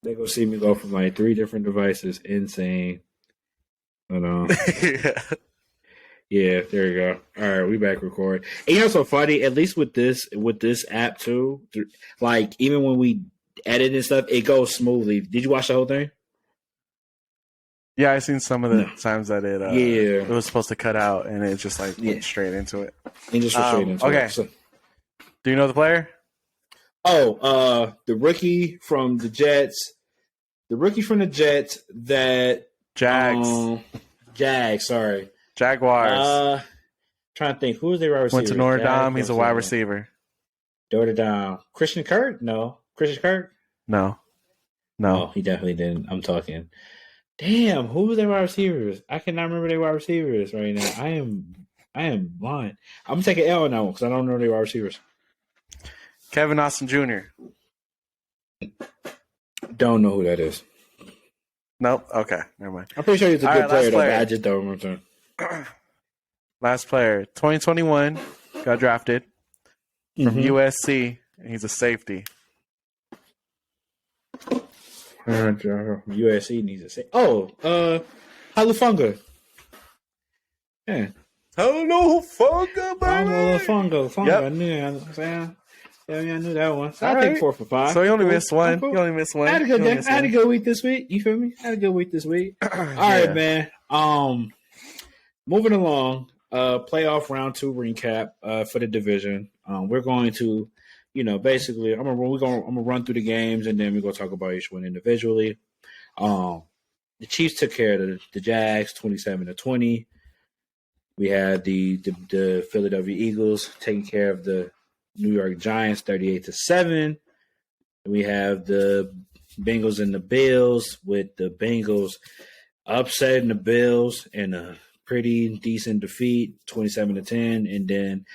They gonna see me go from like 3 different devices. Insane. Yeah, there you go. All right, we back record. And you know, so funny. At least with this app too, like even when we edit and stuff, it goes smoothly. Did you watch the whole thing?
Yeah, I seen some of the times that it was supposed to cut out, and it just like went straight into it.
And just straight into
okay.
it. So,
do you know the player?
The rookie from the Jets. The rookie from the Jets that
Jags.
Sorry.
Jaguars.
Trying to think, who is their wide receiver?
Went to Notre Dame. He's a wide receiver.
Notre Dame. Christian Kirk? No. Christian Kirk?
No.
Oh, he definitely didn't. I'm talking. Damn, who was their wide receivers? I cannot remember their wide receivers right now. I am blind. I'm gonna take an L on that one because I don't know their wide receivers.
Kevin Austin Jr.
Don't know who that is.
Nope. Okay, never mind.
I'm pretty sure he's a good player, though, but I just don't remember.
Last player, 2021, got drafted from USC, and he's a safety.
USC needs a safety. Halafunga. Yeah.
Halafunga, baby.
Halafunga.
Yep.
I knew that one. So I think 4 for 5.
So you only missed one.
Cool.
You only missed one.
I had a good day. I had a good week this week. You feel me? I had a good week this week. All right, man. Moving along. Playoff round 2 recap for the division. We're going to, basically, I'm gonna run through the games and then we're gonna talk about each one individually. The Chiefs took care of the Jags 27-20. We had the Philadelphia Eagles taking care of the New York Giants 38-7. We have the Bengals and the Bills, with the Bengals upsetting the Bills in a pretty decent defeat, 27-10. And then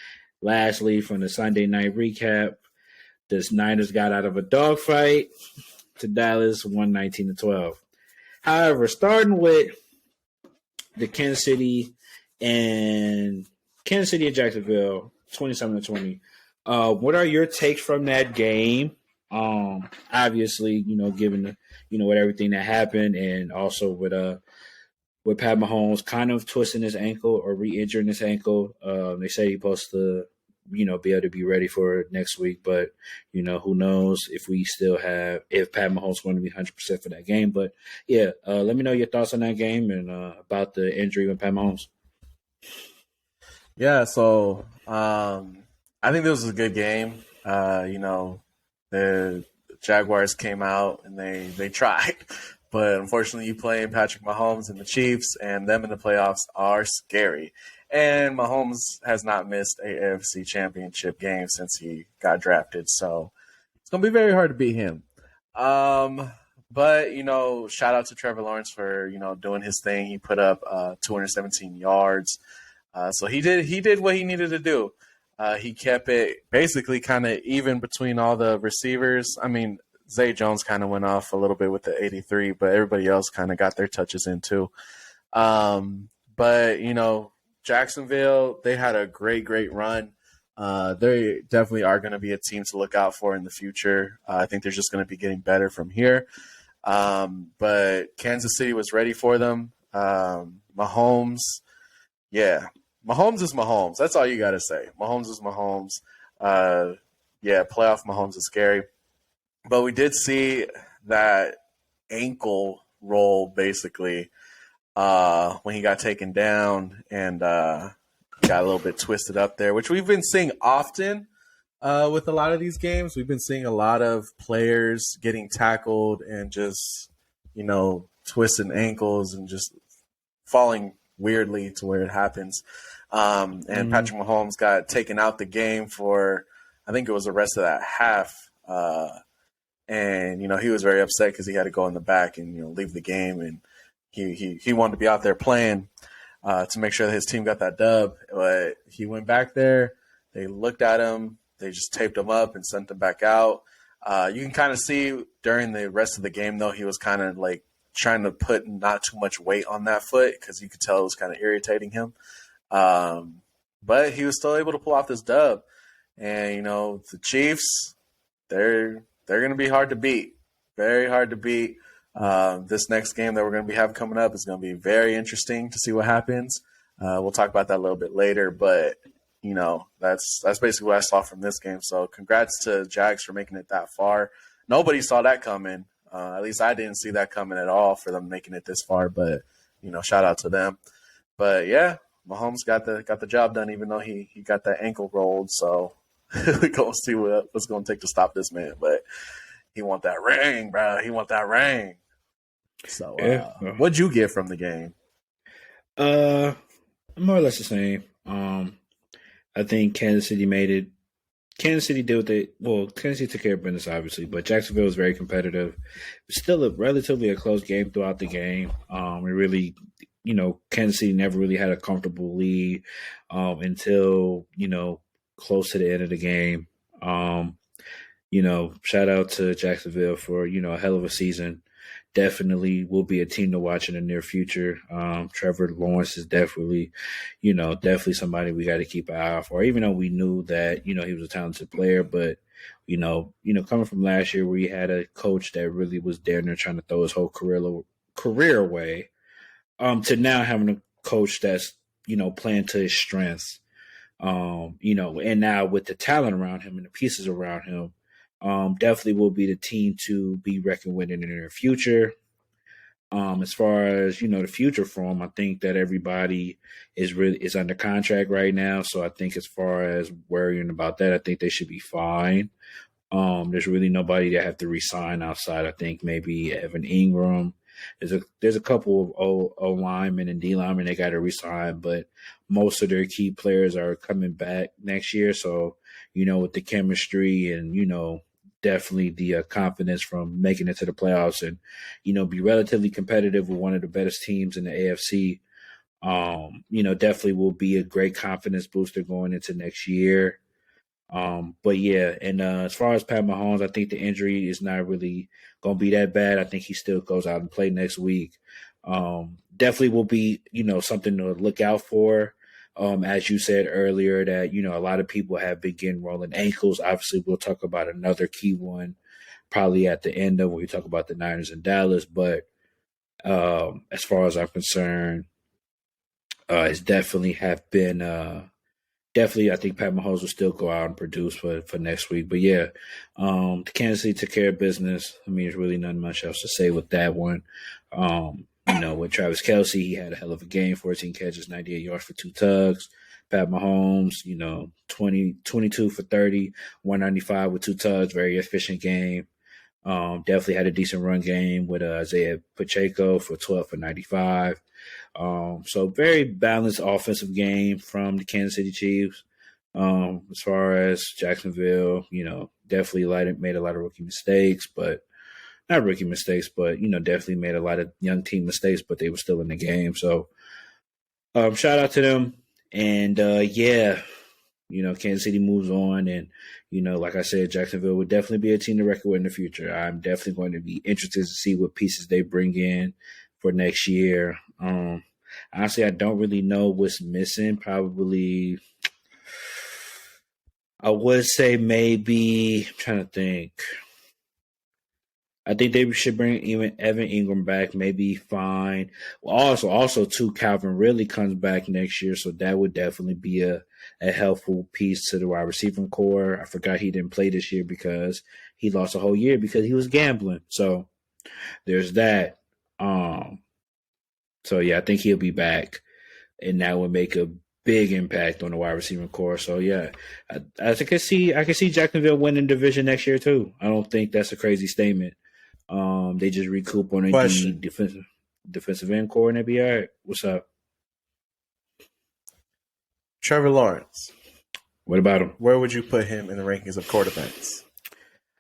lastly, from the Sunday night recap, the Niners got out of a dogfight to Dallas, 119-12. However, starting with the Kansas City and Jacksonville, 27-20. What are your takes from that game? Obviously, given with everything that happened, and also with Pat Mahomes kind of twisting his ankle or re-injuring his ankle. They say he's supposed to, be able to be ready for next week, but who knows if Pat Mahomes is going to be 100% for that game. But yeah, let me know your thoughts on that game and about the injury with Pat Mahomes.
Yeah, so I think this was a good game. The Jaguars came out and they tried, but unfortunately, you playing Patrick Mahomes and the Chiefs, and them in the playoffs are scary. And Mahomes has not missed a AFC Championship game since he got drafted, so it's gonna be very hard to beat him. But shout out to Trevor Lawrence for doing his thing. He put up 217 yards. So he did what he needed to do. He kept it basically kind of even between all the receivers. I mean, Zay Jones kind of went off a little bit with the 83, but everybody else kind of got their touches in too. But Jacksonville, they had a great run. They definitely are going to be a team to look out for in the future. I think they're just going to be getting better from here. But Kansas City was ready for them. Mahomes, yeah. Mahomes is Mahomes. That's all you got to say. Mahomes is Mahomes. Playoff Mahomes is scary. But we did see that ankle roll, basically, when he got taken down and got a little bit twisted up there, which we've been seeing often with a lot of these games. We've been seeing a lot of players getting tackled and just, twisting ankles and just falling weirdly to where it happens. And Patrick Mahomes got taken out the game for, I think it was the rest of that half. And, he was very upset because he had to go in the back and, leave the game. And he wanted to be out there playing to make sure that his team got that dub. But he went back there. They looked at him. They just taped him up and sent him back out. You can kind of see during the rest of the game, though, he was kind of like trying to put not too much weight on that foot because you could tell it was kind of irritating him. But he was still able to pull off this dub. And, the Chiefs, they're going to be hard to beat. Very hard to beat. This next game that we're going to be having coming up is going to be very interesting to see what happens. We'll talk about that a little bit later, but that's basically what I saw from this game. So congrats to Jags for making it that far. Nobody saw that coming. At least I didn't see that coming at all for them making it this far, but shout out to them. But yeah, Mahomes got the job done, even though he got that ankle rolled. So we're going to see what's going to take to stop this man, but he want that ring, bro. He want that ring. So, what'd you get from the game?
More or less the same. I think Kansas City made it. Kansas City did what Kansas City took care of business, obviously, but Jacksonville was very competitive. It was still relatively a close game throughout the game. We really, Kansas City never really had a comfortable lead until, close to the end of the game. Shout out to Jacksonville for, a hell of a season. Definitely will be a team to watch in the near future. Trevor Lawrence is definitely somebody we got to keep an eye out for. Even though we knew that, he was a talented player, but, coming from last year where he had a coach that really was there and trying to throw his whole career away, to now having a coach that's, playing to his strengths, and now with the talent around him and the pieces around him, definitely will be the team to be reckoned with in the near future. As far as, the future for them, I think that everybody is under contract right now. So I think as far as worrying about that, I think they should be fine. There's really nobody that have to resign outside. I think maybe Evan Ingram. There's a couple of O linemen and D linemen they got to resign, but most of their key players are coming back next year. So, with the chemistry and, definitely the confidence from making it to the playoffs and, be relatively competitive with one of the best teams in the AFC, definitely will be a great confidence booster going into next year. But yeah, and as far as Pat Mahomes, I think the injury is not really going to be that bad. I think he still goes out and play next week. Definitely will be, something to look out for. As you said earlier, that, a lot of people have been getting rolling ankles. Obviously, we'll talk about another key one probably at the end of when we talk about the Niners and Dallas. But as far as I'm concerned, it's definitely have been definitely, I think Pat Mahomes will still go out and produce for next week. But yeah, the Kansas City took care of business. I mean, there's really not much else to say with that one. With Travis Kelce, he had a hell of a game, 14 catches, 98 yards for 2 tugs. Pat Mahomes, 22 for 30, 195 with 2 tugs, very efficient game. Definitely had a decent run game with Isaiah Pacheco for 12 for 95. So very balanced offensive game from the Kansas City Chiefs. As far as Jacksonville, definitely made a lot of rookie mistakes, but not rookie mistakes, but, definitely made a lot of young team mistakes, but they were still in the game. So shout out to them. And Kansas City moves on. And, like I said, Jacksonville would definitely be a team to reckon with in the future. I'm definitely going to be interested to see what pieces they bring in for next year. Honestly, I don't really know what's missing. Probably, I would say maybe. I'm trying to think. I think they should bring even Evan Ingram back. Maybe fine. Also, too, Calvin Ridley comes back next year, so that would definitely be a helpful piece to the wide receiving core. I forgot he didn't play this year because he lost a whole year because he was gambling. So there's that. So yeah, I think he'll be back, and that would make a big impact on the wide receiving core. So yeah, I can see Jacksonville winning division next year too. I don't think that's a crazy statement. They just recoup on the defensive end core and they be all right. What's up?
Trevor Lawrence.
What about him?
Where would you put him in the rankings of quarterbacks?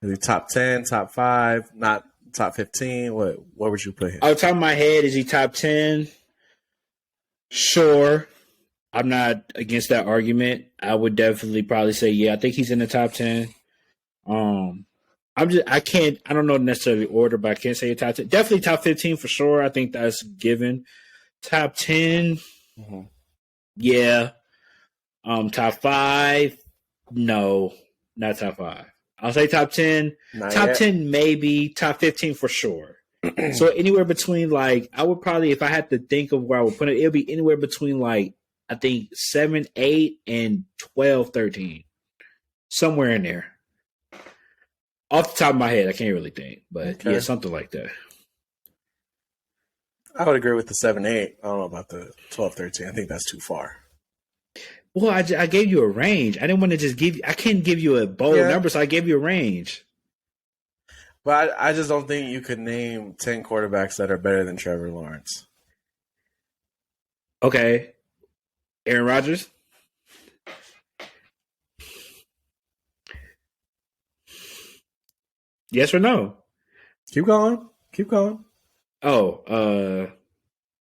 Is he top 10, top 5, not top 15? Where would you put him?
Off the top of my head, is he top 10? Sure. I'm not against that argument. I would definitely probably say, yeah, I think he's in the top 10. I don't know necessarily order, but I can't say top 10. Definitely top 15 for sure. I think that's given. Top 10, yeah. Top 5, no, not top 5. I'll say top 10.
Not
top
yet.
10, maybe. Top 15 for sure. So anywhere between, like, I would probably, if I had to think of where I would put it, it would be anywhere between, like, I think 7, 8, and 12, 13. Somewhere in there. Off the top of my head, I can't really think. But, yeah, something like that.
I would agree with the 7, 8. I don't know about the 12, 13. I think that's too far.
Well, I gave you a range. I didn't want to just give you – I can't give you a bold number, so I gave you a range.
But I just don't think you could name 10 quarterbacks that are better than Trevor Lawrence.
Okay. Aaron Rodgers? Yes or no?
Keep going. Keep going.
Oh,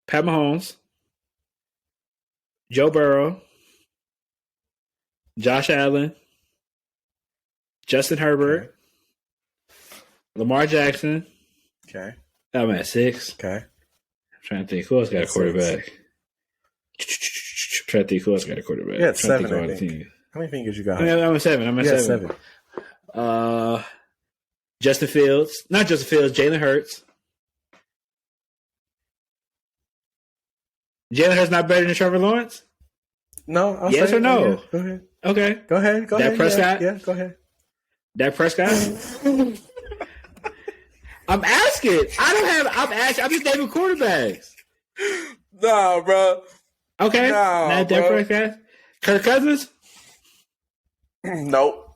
Pat Mahomes, Joe Burrow, Josh Allen, Justin Herbert, Lamar Jackson.
Okay.
I'm at 6.
Okay.
I'm trying to think who else got a quarterback. Trying to think who else got a quarterback.
Yeah, it's 7, I think. How many fingers you got?
I'm at 7. I'm at 7. Justin Fields. Not Justin Fields, Jalen Hurts. Jalen Hurts not better than Trevor Lawrence?
No. I'll
yes
say
or no?
Yeah, go ahead.
Okay.
Go ahead.
Dak Prescott?
Yeah, go ahead.
Dak Prescott? I'm asking. I'm just naming quarterbacks.
No, bro.
Okay.
No,
not Dak Prescott. Kirk Cousins?
Nope.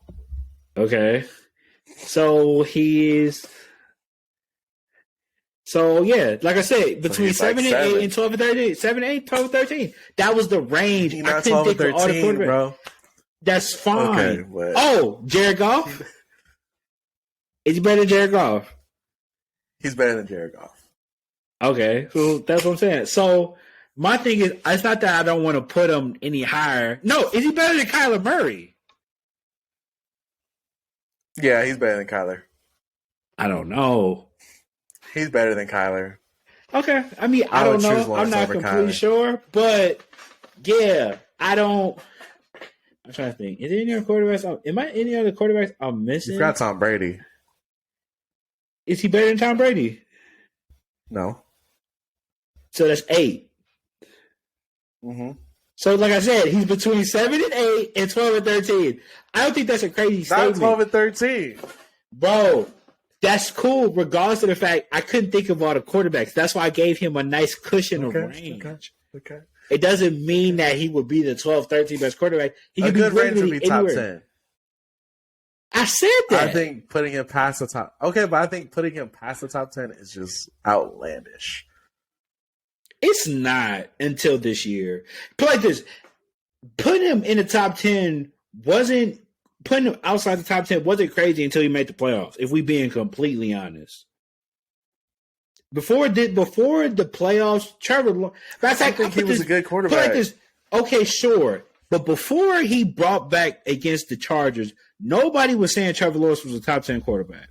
Okay. So yeah, like I said, between 7 and 8 and 12 and 13. 7, 8, 12, 13. That was the range.
He's
I
not
couldn't
12 and
think of all the
13,
quarterbacks.
bro.
That's fine.
Okay, but...
Oh, Jared Goff? Is he better than Jared Goff?
He's better than Jared Goff.
Okay, so that's what I'm saying. So my thing is, it's not that I don't want to put him any higher. No, is he better than Kyler Murray?
Yeah, he's better than Kyler.
I don't know.
He's better than Kyler.
Okay, I mean, I don't know. I'm not completely sure, but yeah, I don't. I'm trying to think. Is there any other quarterbacks? Am I any other quarterbacks I'm missing?
You forgot Tom Brady.
Is he better than Tom Brady?
No.
So that's 8.
Mm-hmm.
So, like I said, he's between 7 and 8 and 12 and 13. I don't think that's a crazy statement.
Not 12 and 13.
Bro, that's cool, regardless of the fact I couldn't think of all the quarterbacks. That's why I gave him a nice cushion of range.
Okay.
It doesn't mean that he would be the 12, 13 best quarterback. He could be
good range would be top
anywhere.
10.
I said that.
I think putting him past the top. Okay, but I think putting him past the top 10 is just outlandish.
It's not until this year. Put like this. Putting him in the top 10 wasn't putting him outside the top 10 wasn't crazy until he made the playoffs, if we being completely honest. Before the playoffs, Trevor.
I think he was a good quarterback.
Like this, okay, sure. But before he brought back against the Chargers, nobody was saying Trevor Lawrence was a top 10 quarterback.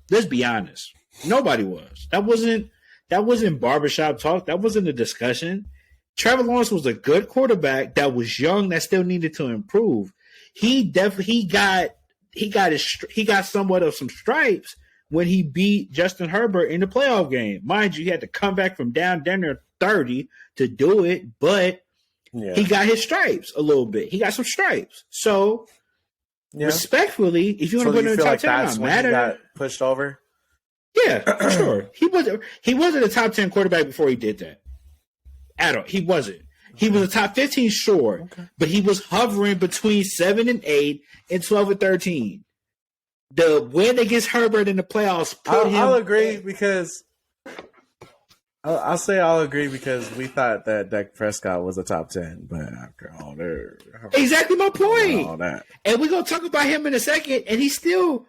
Let's be honest. Nobody was. That wasn't barbershop talk. That wasn't a discussion. Trevor Lawrence was a good quarterback that was young that still needed to improve. He got somewhat of some stripes when he beat Justin Herbert in the playoff game. Mind you, he had to come back from down there 30 to do it, but he got his stripes a little bit. He got some stripes. So, respectfully, if you want to put him in the top 10,
that's when he got pushed over?
Yeah, sure. He wasn't a top 10 quarterback before he did that. At all. He wasn't. He was a top 15, sure, but he was hovering between 7 and 8 and 12 and 13. The win against Herbert in the playoffs
I'll agree because I'll say I'll agree because we thought that Dak Prescott was a top 10, but after all that,
exactly my point.
All that.
And we're gonna talk about him in a second, and he's still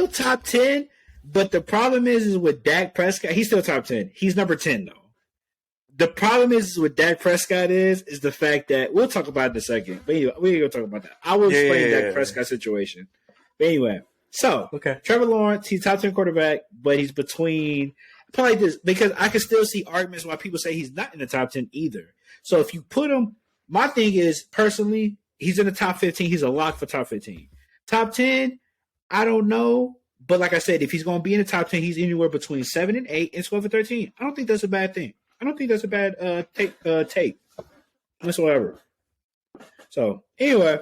top 10. But the problem is with Dak Prescott, he's still top 10. He's number 10 though. The problem is with Dak Prescott is the fact that we'll talk about it in a second. But anyway, we're gonna talk about that. I will explain Dak Prescott's situation. But anyway, so Trevor Lawrence, he's top 10 quarterback, but he's between probably this because I can still see arguments why people say he's not in the top 10 either. So if you put him, my thing is personally, he's in the top 15. He's a lock for top 15. Top 10, I don't know. But like I said, if he's going to be in the top 10, he's anywhere between 7 and 8 and 12 and 13. I don't think that's a bad thing. I don't think that's a bad take whatsoever. So anyway,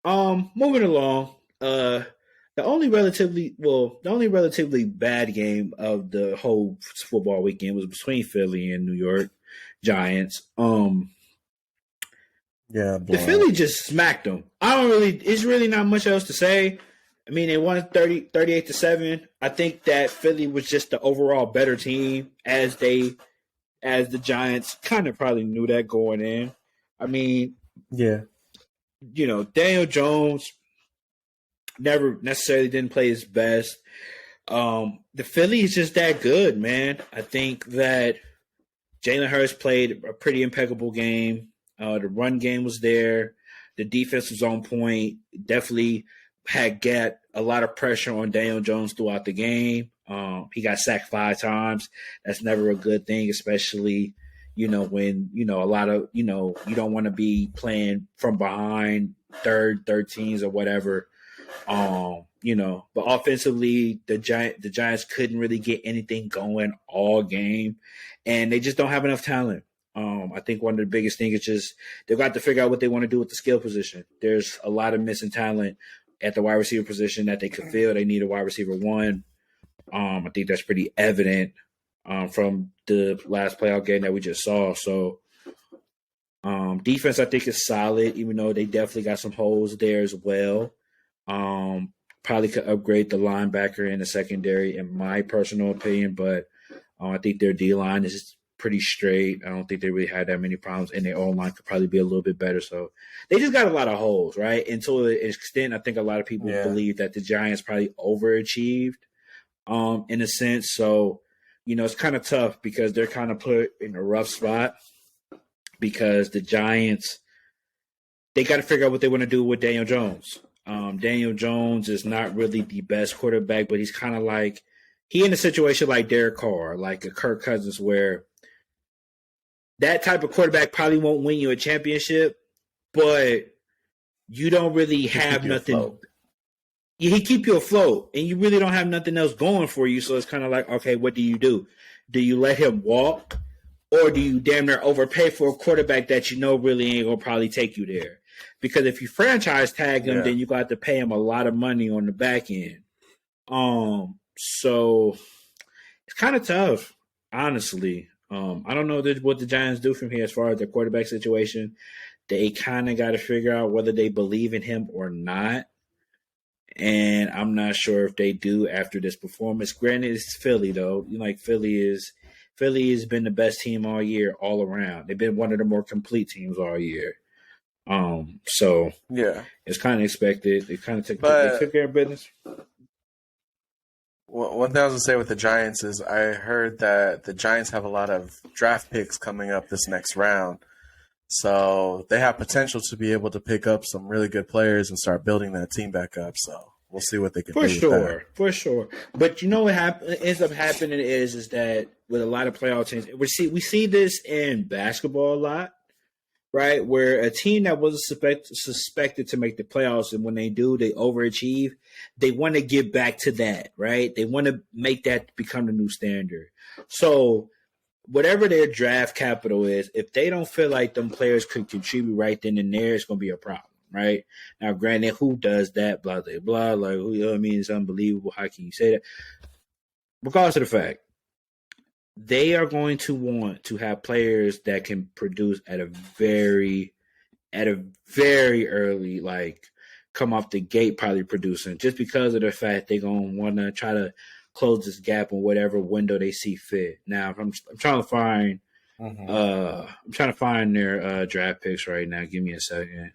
moving along. The only relatively bad game of the whole football weekend was between Philly and New York Giants. The Philly just smacked them. It's really not much else to say. I mean, they won 38-7. I think that Philly was just the overall better team as the Giants kind of probably knew that going in. I mean, Daniel Jones never necessarily didn't play his best. The Philly is just that good, man. I think that Jalen Hurts played a pretty impeccable game. The run game was there. The defense was on point. Definitely had got a lot of pressure on Daniel Jones throughout the game. He got sacked 5 times. That's never a good thing, especially, when, a lot of, you don't want to be playing from behind 13s or whatever. But offensively, the Giants couldn't really get anything going all game, and they just don't have enough talent. I think one of the biggest things is just they've got to figure out what they want to do with the skill position. There's a lot of missing talent at the wide receiver position that they could fill. They need a wide receiver 1. I think that's pretty evident from the last playoff game that we just saw. So defense, I think, is solid, even though they definitely got some holes there as well. Probably could upgrade the linebacker in the secondary, in my personal opinion, but I think their D-line is pretty straight. I don't think they really had that many problems, and their O-line could probably be a little bit better. So they just got a lot of holes, right? And to an extent, I think a lot of people believe that the Giants probably overachieved in a sense. So, it's kind of tough because they're kind of put in a rough spot because the Giants, they got to figure out what they want to do with Daniel Jones. Daniel Jones is not really the best quarterback, but he's kind of like he in a situation like Derek Carr, like a Kirk Cousins, where that type of quarterback probably won't win you a championship, but you don't really have nothing. He keep you afloat, and you really don't have nothing else going for you. So it's kind of like, okay, what do you do? Do you let him walk, or do you damn near overpay for a quarterback that really ain't gonna probably take you there? Because if you franchise tag him, then you got to pay him a lot of money on the back end. So it's kind of tough, honestly. I don't know what the Giants do from here as far as their quarterback situation. They kind of got to figure out whether they believe in him or not. And I'm not sure if they do after this performance. Granted, it's Philly, though. Philly has been the best team all year, all around. They've been one of the more complete teams all year. So it's kind of expected. They kind of took care of business.
One thing I was going to say with the Giants is I heard that the Giants have a lot of draft picks coming up this next round. So they have potential to be able to pick up some really good players and start building that team back up. So we'll see what they can do.
For sure. But you know what ends up happening is that with a lot of playoff teams, we see this in basketball a lot, right? Where a team that wasn't suspected to make the playoffs, and when they do, they overachieve. They want to get back to that, right? They want to make that become the new standard. So whatever their draft capital is, if they don't feel like them players could contribute right then and there, it's going to be a problem. Right now, granted, who does that? Blah blah blah. Like, you know what I mean? It's unbelievable. How can you say that? Because of the fact they are going to want to have players that can produce at a very early, like come off the gate, probably producing, just because of the fact they're gonna want to try to close this gap in whatever window they see fit. Now, I'm trying to find, I'm trying to find their draft picks right now. Give me a second.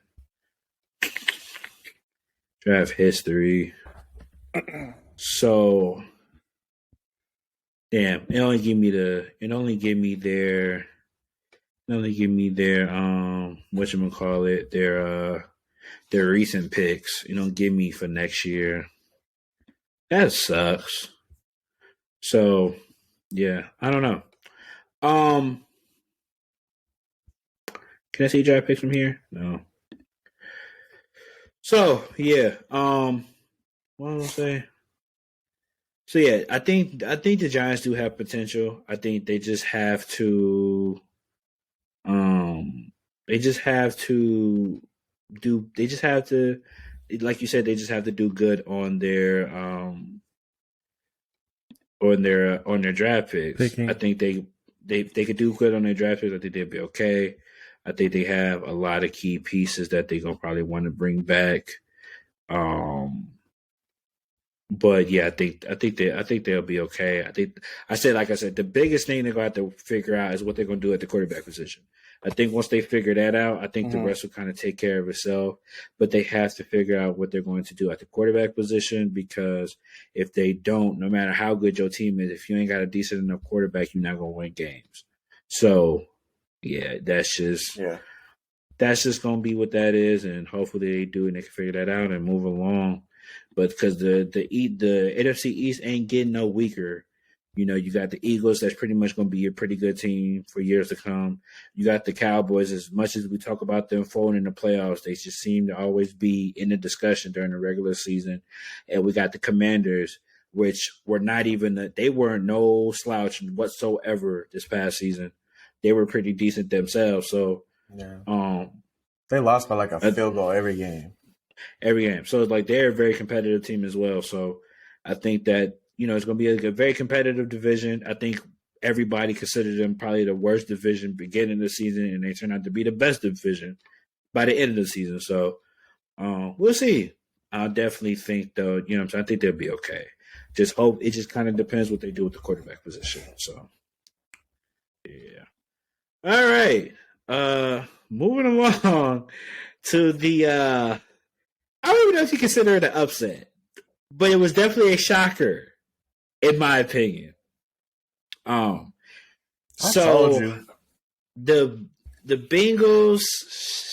Draft history. So, damn, it only give me their whatchamacallit, their recent picks. You don't give me for next year. That sucks. So, yeah, I don't know. Can I see draft picks from here? No. So yeah, what was I say? So yeah, I think the Giants do have potential. I think they just have to, like you said, they just have to do good on their draft picks. I think they could do good on their draft picks. I think they'll be okay. I think they have a lot of key pieces that they're gonna probably want to bring back. But yeah, I think they'll be okay. Like I said, the biggest thing they're gonna have to figure out is what they're gonna do at the quarterback position. I think once they figure that out, I think the rest will kind of take care of itself. But they have to figure out what they're going to do at the quarterback position, because if they don't, no matter how good your team is, if you ain't got a decent enough quarterback, you're not gonna win games. So yeah, that's just gonna be what that is, and hopefully they do and they can figure that out and move along. But because the NFC East ain't getting no weaker, you know, you got the Eagles, that's pretty much gonna be a pretty good team for years to come. You got the Cowboys, as much as we talk about them falling in the playoffs, they just seem to always be in the discussion during the regular season. And we got the Commanders, which were not even they weren't no slouch whatsoever this past season. They were pretty decent themselves. So,
they lost by like a field goal every game.
So, like, they're a very competitive team as well. So, I think that, you know, it's going to be a very competitive division. I think everybody considered them probably the worst division beginning of the season, and they turned out to be the best division by the end of the season. So, we'll see. I definitely think, though, you know what I'm saying, I think they'll be okay. Just hope it just kind of depends what they do with the quarterback position. So, yeah. All right. Moving along to the I don't even know if you consider it an upset, but it was definitely a shocker, in my opinion.
I told you.
The Bengals,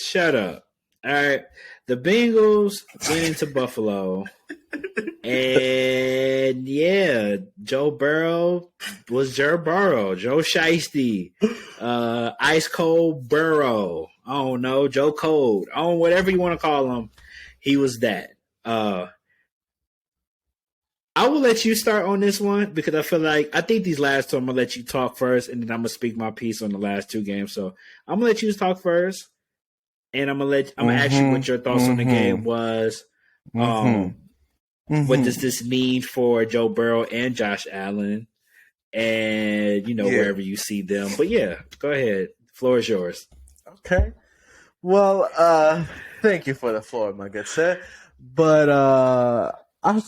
shut up. All right. The Bengals went into Buffalo. And yeah, Joe Burrow was Joe Burrow, Joe Shiesty, Ice Cold Burrow. I don't know, Joe Cold. I don't know, whatever you want to call him. He was that. I will let you start on this one, because I think these last two, I'm gonna let you talk first, and then I'm gonna speak my piece on the last two games. So I'm gonna let you talk first, and I'm gonna ask you what your thoughts on the game was. What does this mean for Joe Burrow and Josh Allen, and wherever you see them? But yeah, go ahead. The floor is yours.
Okay. Well, thank you for the floor, my good sir. But I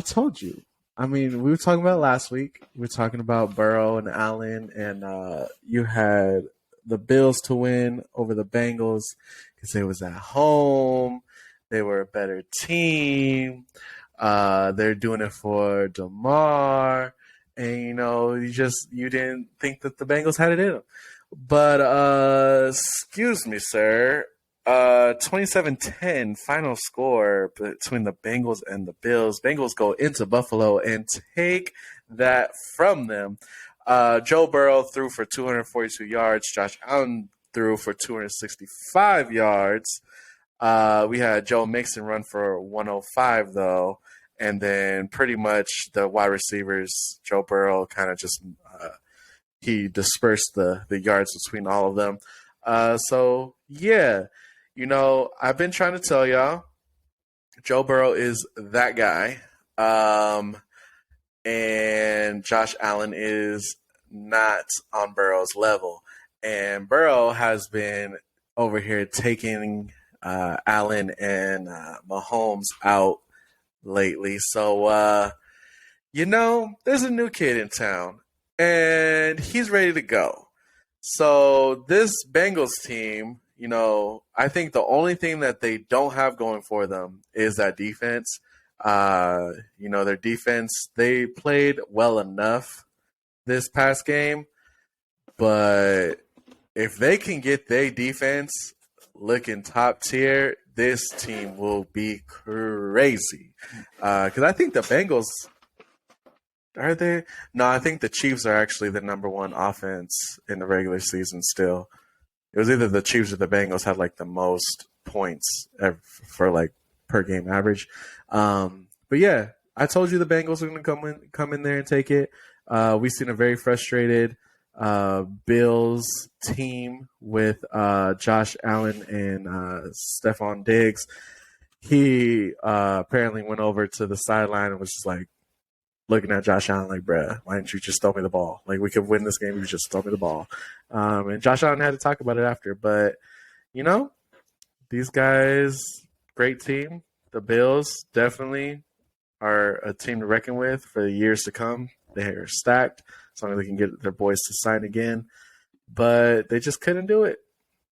told you. I mean, we were talking about last week. We were talking about Burrow and Allen, and you had the Bills to win over the Bengals because it was at home. They were a better team. They're doing it for DeMar, and you didn't think that the Bengals had it in them. But excuse me, sir. 27-10 final score between the Bengals and the Bills. Bengals go into Buffalo and take that from them. Joe Burrow threw for 242 yards. Josh Allen threw for 265 yards. We had Joe Mixon run for 105, though. And then pretty much the wide receivers, Joe Burrow kind of just he dispersed the yards between all of them. So, yeah. You know, I've been trying to tell y'all, Joe Burrow is that guy. And Josh Allen is not on Burrow's level. And Burrow has been over here taking Allen and Mahomes out lately. So, you know, there's a new kid in town, and he's ready to go. So this Bengals team, you know, I think the only thing that they don't have going for them is that defense. You know, their defense, they played well enough this past game, but if they can get their defense looking top tier, this team will be crazy. Because I think the Bengals, are they? No, I think the Chiefs are actually the number one offense in the regular season still. It was either the Chiefs or the Bengals had like the most points for like per game average. But yeah, I told you the Bengals are going to come in there and take it. We've seen a very frustrated Bills team with Josh Allen and Stephon Diggs. He apparently went over to the sideline and was just like looking at Josh Allen like, bruh, why didn't you just throw me the ball? Like, we could win this game if you just throw me the ball. And Josh Allen had to talk about it after. But, you know, these guys, great team. The Bills definitely are a team to reckon with for the years to come. They are stacked. As long as they can get their boys to sign again. But they just couldn't do it.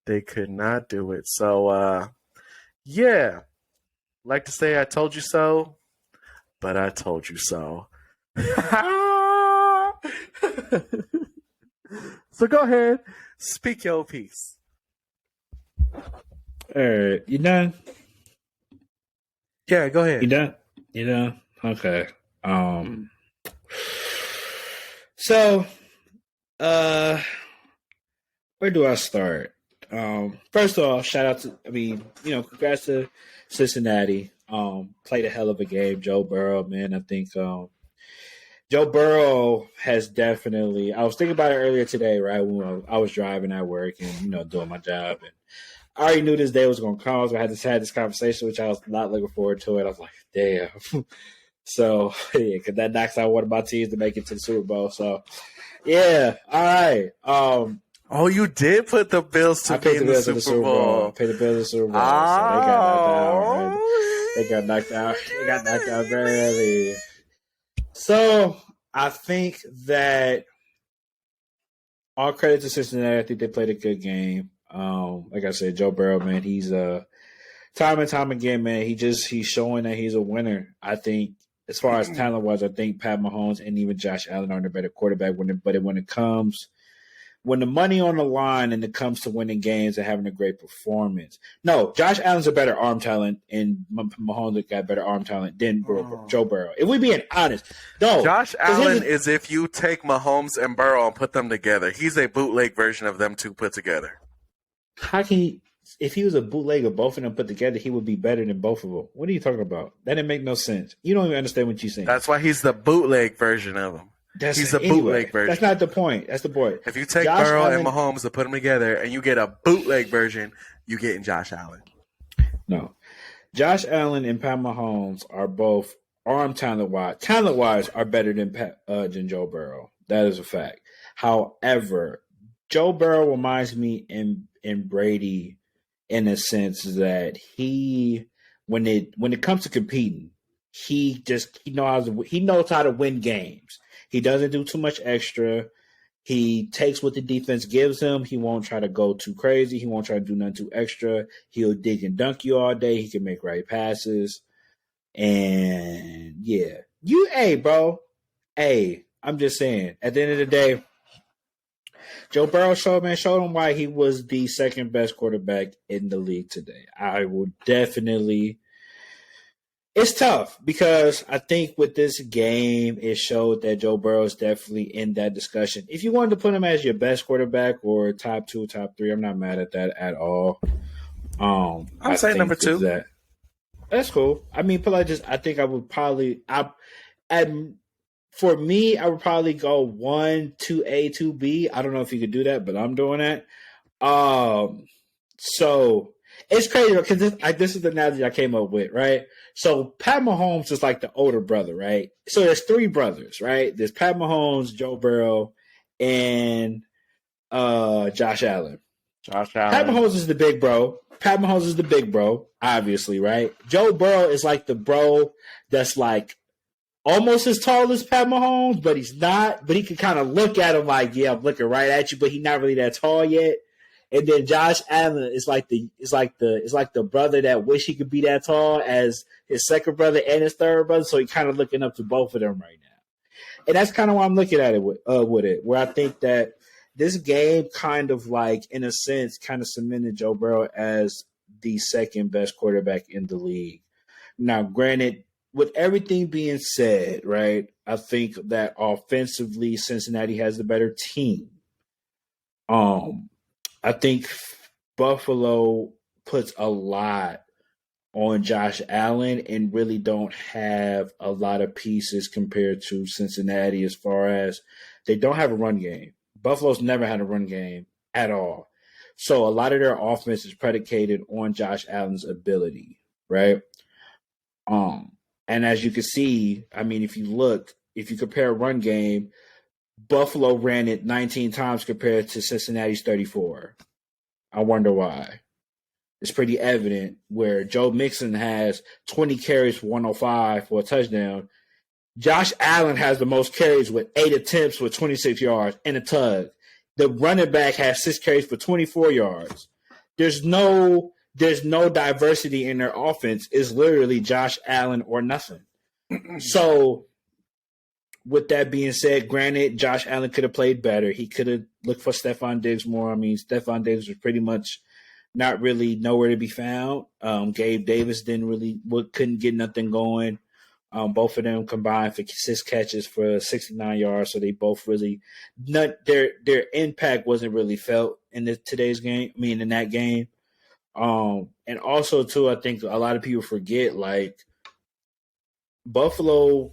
They could not do it. So, yeah. Like to say I told you so, but I told you so. So go ahead, speak your piece.
All right, you done?
Yeah, go ahead.
You done? You done? Okay. So, where do I start? First of all, shout out to, congrats to Cincinnati. Played a hell of a game. Joe Burrow, man. I think Joe Burrow has definitely. I was thinking about it earlier today, right? When I was driving at work and doing my job, and I already knew this day was going to come. So I had this conversation, which I was not looking forward to it. I was like, damn. So yeah, because that knocks out one of my teams to make it to the Super Bowl. So yeah, all right.
Oh, you did put the Bills to be in the Super Bowl.
I paid the Bills in the Super Bowl. So they got knocked out. Right? They got knocked out. They got knocked out very early. So I think that all credit to Cincinnati. I think they played a good game. Like I said, Joe Burrow, man, he's time and time again, man. He's showing that he's a winner. I think as far as talent wise, I think Pat Mahomes and even Josh Allen are the better quarterback. When the money on the line and it comes to winning games and having a great performance. No, Josh Allen's a better arm talent, and Mahomes got better arm talent than Joe Burrow. If we're being honest, no.
Josh Allen is if you take Mahomes and Burrow and put them together. He's a bootleg version of them two put together.
How can he? If he was a bootleg of both of them put together, he would be better than both of them. What are you talking about? That didn't make no sense. You don't even understand what you're saying.
That's why he's the bootleg version of them. He's a bootleg version.
That's not the point. That's the point.
If you take Burrow and Mahomes and put them together and you get a bootleg version, you get in Josh Allen.
No. Josh Allen and Pat Mahomes are both arm talent-wise are better than Joe Burrow. That is a fact. However, Joe Burrow reminds me in Brady in a sense that when it comes to competing, he knows how to win games. He doesn't do too much extra. He takes what the defense gives him. He won't try to go too crazy. He won't try to do nothing too extra. He'll dig and dunk you all day. He can make right passes. And yeah, bro. Hey, I'm just saying, at the end of the day, Joe Burrow showed him why he was the second best quarterback in the league today. I will definitely. It's tough because I think with this game, it showed that Joe Burrow is definitely in that discussion. If you wanted to put him as your best quarterback or top 2, top 3, I'm not mad at that at all.
I'm saying number 2.
That's cool. I mean, I think I would probably. For me, I would probably go 1, 2A, 2B. I don't know if you could do that, but I'm doing that. So it's crazy because this is the analogy I came up with, right? So Pat Mahomes is like the older brother, right? So there's 3 brothers, right? There's Pat Mahomes, Joe Burrow, and Josh Allen. Pat Mahomes is the big bro. Obviously, right? Joe Burrow is like the bro that's like almost as tall as Pat Mahomes, but he's not. But he can kind of look at him like, yeah, I'm looking right at you, but he's not really that tall yet. And then Josh Allen is like the brother that wish he could be that tall as his second brother and his third brother. So he's kind of looking up to both of them right now. And that's kind of why I'm looking at it with it, where I think that this game kind of like, in a sense, kind of cemented Joe Burrow as the second best quarterback in the league. Now, granted, with everything being said, right, I think that offensively, Cincinnati has the better team. I think Buffalo puts a lot on Josh Allen and really don't have a lot of pieces compared to Cincinnati as far as they don't have a run game. Buffalo's never had a run game at all. So a lot of their offense is predicated on Josh Allen's ability, right? And as you can see, I mean, if you compare a run game, Buffalo ran it 19 times compared to Cincinnati's 34. I wonder why. It's pretty evident where Joe Mixon has 20 carries for 105 for a touchdown. Josh Allen has the most carries with 8 attempts for 26 yards and a tug. The running back has 6 carries for 24 yards. There's no diversity in their offense. It's literally Josh Allen or nothing. So with that being said, granted, Josh Allen could have played better. He could have looked for Stephon Diggs more. I mean, Stephon Diggs was pretty much not really nowhere to be found. Gabe Davis couldn't get nothing going. Both of them combined for 6 catches for 69 yards. So they both really their impact wasn't really felt in today's game. I mean, in that game. And also too, I think a lot of people forget, like, Buffalo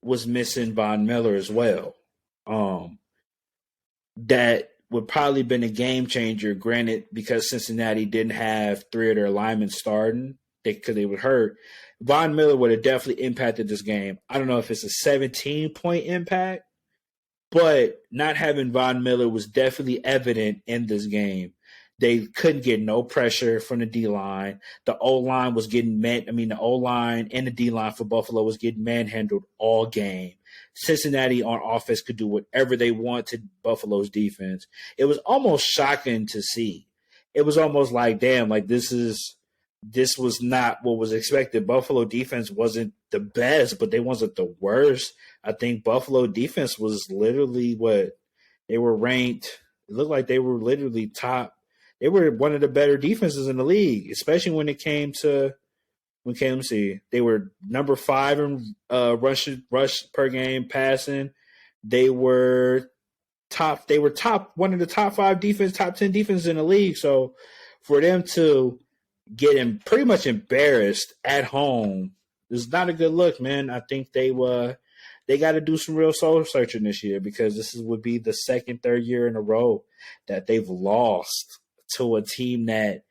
was missing Von Miller as well. That would probably been a game changer, granted, because Cincinnati didn't have 3 of their linemen starting because they were hurt. Von Miller would have definitely impacted this game. I don't know if it's a 17-point impact, but not having Von Miller was definitely evident in this game. They couldn't get no pressure from the D-line. The O-line was getting the O-line and the D-line for Buffalo was getting manhandled all game. Cincinnati on offense could do whatever they want to Buffalo's defense. It was almost shocking to see. It was almost like, damn, like this was not what was expected. Buffalo defense wasn't the best, but they wasn't the worst. I think Buffalo defense was literally they were ranked. It looked like they were literally top. They were one of the better defenses in the league, especially when it came to they were number 5 in rush per game passing. They were top one of the top 5 defense, top 10 defenses in the league. So for them to get pretty much embarrassed at home is not a good look, man. I think they got to do some real soul searching this year because this would be the third year in a row that they've lost to a team that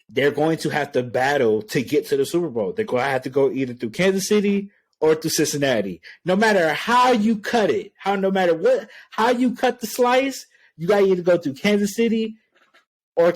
they're going to have to battle to get to the Super Bowl. They're going to have to go either through Kansas City or through Cincinnati. No matter how you cut it, how you cut the slice, you got to either go through Kansas City or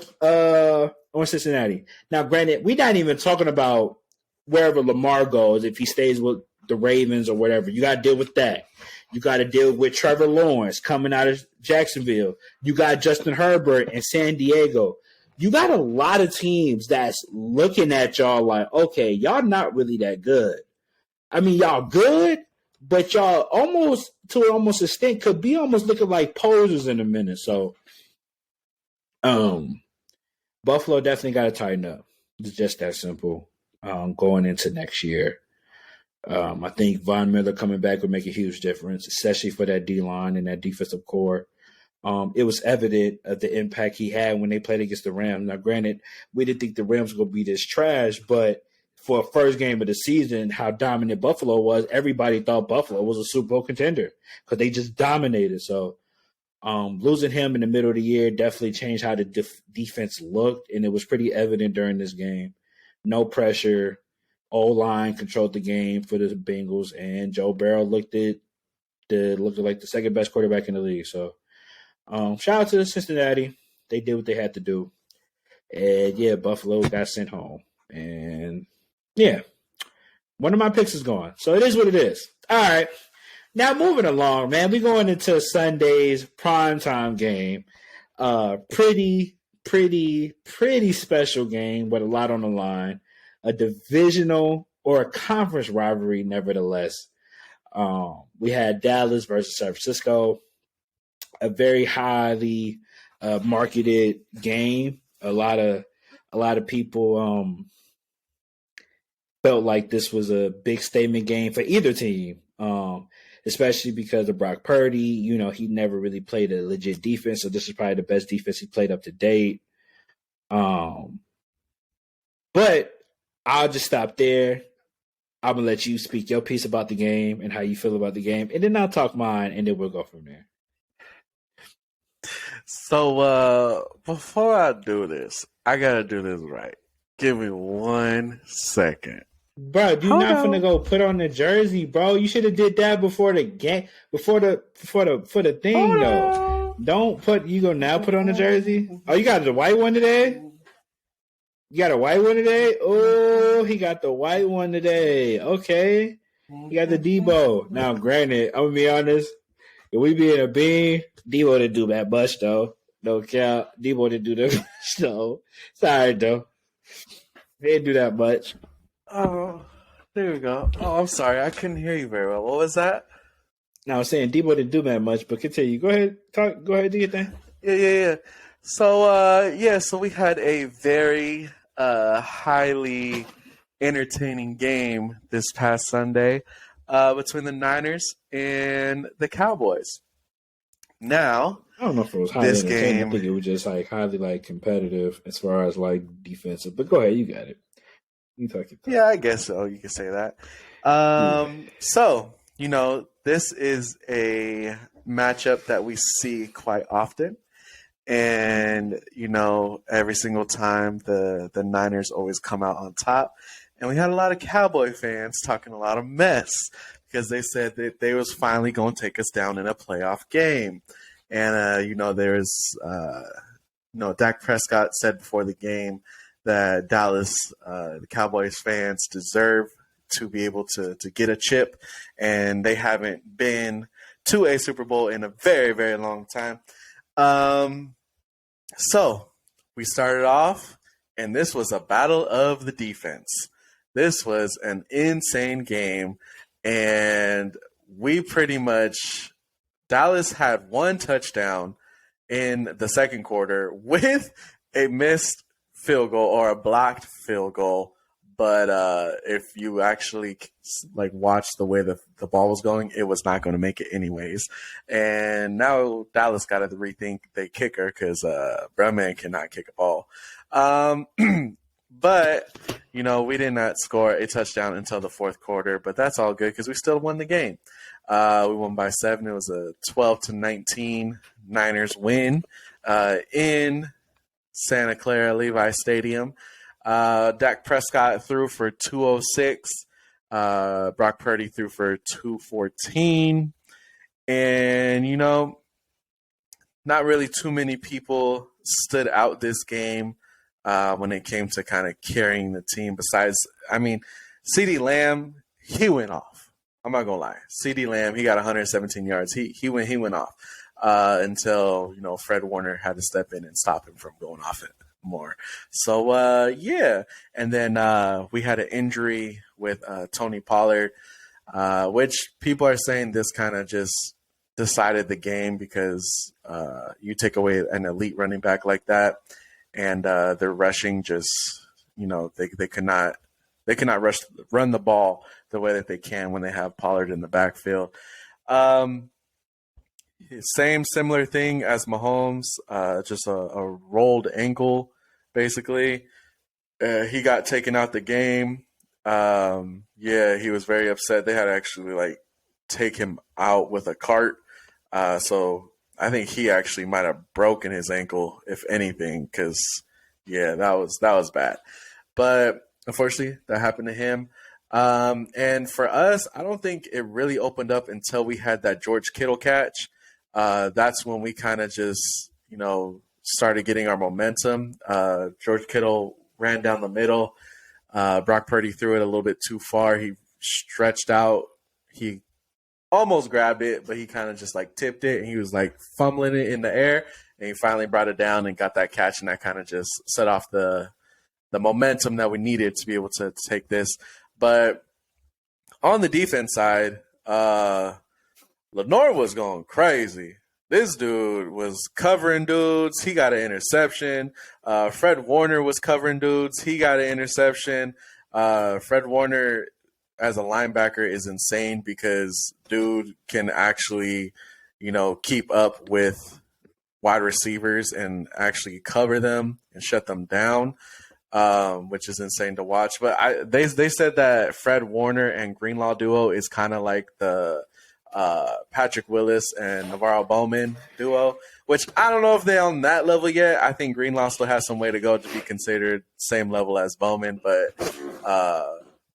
Cincinnati. Now, granted, we're not even talking about wherever Lamar goes, if he stays with the Ravens or whatever. You got to deal with that. You got to deal with Trevor Lawrence coming out of Jacksonville. You got Justin Herbert in San Diego. You got a lot of teams that's looking at y'all like, okay, y'all not really that good. I mean, y'all good, but y'all almost to almost extent could be almost looking like posers in a minute. So, Buffalo definitely got to tighten up. It's just that simple. Going into next year, I think Von Miller coming back would make a huge difference, especially for that D line and that defensive core. It was evident of the impact he had when they played against the Rams. Now, granted, we didn't think the Rams were going to be this trash, but for a first game of the season, how dominant Buffalo was, everybody thought Buffalo was a Super Bowl contender because they just dominated. So losing him in the middle of the year definitely changed how the defense looked, and it was pretty evident during this game. No pressure. O-line controlled the game for the Bengals, and Joe Burrow looked like the second best quarterback in the league. So shout out to Cincinnati. They did what they had to do. And, yeah, Buffalo got sent home. And, yeah, one of my picks is gone. So it is what it is. All right. Now moving along, man. We're going into Sunday's primetime game. Pretty special game with a lot on the line. A divisional or a conference rivalry, nevertheless. We had Dallas versus San Francisco. A very highly marketed game. A lot of people felt like this was a big statement game for either team, especially because of Brock Purdy. You know, he never really played a legit defense, so this is probably the best defense he played up to date. But I'll just stop there. I'm going to let you speak your piece about the game and how you feel about the game, and then I'll talk mine, and then we'll go from there.
So before I do this, I gotta do this right. Give me 1 second.
Bro, you're not finna go put on the jersey, bro. You should have did that before the game, before the thing though. Don't put you gonna now put on the jersey. Oh, you got the white one today? You got a white one today? Oh, he got the white one today. Okay. You got the Debo. Now, granted, I'm gonna be honest. If we be in a bean, Debo didn't do that much though. No count. Debo didn't do that much though. Sorry though. He didn't do that much.
Oh, there we go. Oh, I'm sorry. I couldn't hear you very well. What was that?
Now, I was saying Debo didn't do that much, but continue. Go ahead. Go ahead, do your thing.
Yeah. So we had a very highly entertaining game this past Sunday between the Niners and the Cowboys. Now,
I don't know if it was highly
this
entertaining.
game,
I think it was just like highly like competitive as far as like defensive. But go ahead, you got it. You talk it.
Yeah, I guess so. You can say that. So, you know, this is a matchup that we see quite often. And, you know, every single time the Niners always come out on top. And we had a lot of Cowboy fans talking a lot of mess because they said that they was finally going to take us down in a playoff game. And, you know, Dak Prescott said before the game that Dallas, the Cowboys fans deserve to be able to get a chip. And they haven't been to a Super Bowl in a very, very long time. So we started off, and this was a battle of the defense. This was an insane game, and we pretty much – Dallas had one touchdown in the second quarter with a missed field goal or a blocked field goal. But if you actually like watch the way the ball was going, it was not going to make it anyways. And now Dallas got to rethink the kicker because Brumman cannot kick a ball. But, you know, we did not score a touchdown until the fourth quarter, but that's all good because we still won the game. We won by 7. It was a 12-19 Niners win in Santa Clara Levi Stadium. Dak Prescott threw for 206. Brock Purdy threw for 214. And, you know, not really too many people stood out this game when it came to kind of carrying the team. Besides, I mean, CeeDee Lamb, he went off. I'm not going to lie. CeeDee Lamb, he got 117 yards. He went off until, you know, Fred Warner had to step in and stop him from going off it more. So, yeah. And then we had an injury with Tony Pollard. which people are saying this kind of just decided the game because you take away an elite running back like that, and their rushing just, they cannot run the ball the way that they can when they have Pollard in the backfield. Similar thing as Mahomes, just a rolled ankle, basically. He got taken out the game. He was very upset. They had to actually take him out with a cart. So I think he actually might have broken his ankle, if anything, because that was bad. But unfortunately, that happened to him. And for us, I don't think it really opened up until we had that George Kittle catch. That's when we kind of just, started getting our momentum. George Kittle ran down the middle. Brock Purdy threw it a little bit too far. He stretched out. He almost grabbed it, but he kind of just tipped it, and he was fumbling it in the air, and he finally brought it down and got that catch, and that kind of just set off the momentum that we needed to be able to take this. But on the defense side, Lenore was going crazy. This dude was covering dudes. He got an interception. Fred Warner was covering dudes. He got an interception. Fred Warner as a linebacker is insane because dude can actually, keep up with wide receivers and actually cover them and shut them down, which is insane to watch. But they said that Fred Warner and Greenlaw duo is kind of like the Patrick Willis and Navarro Bowman duo, which I don't know if they're on that level yet. I think Greenlaw still has some way to go to be considered same level as Bowman, but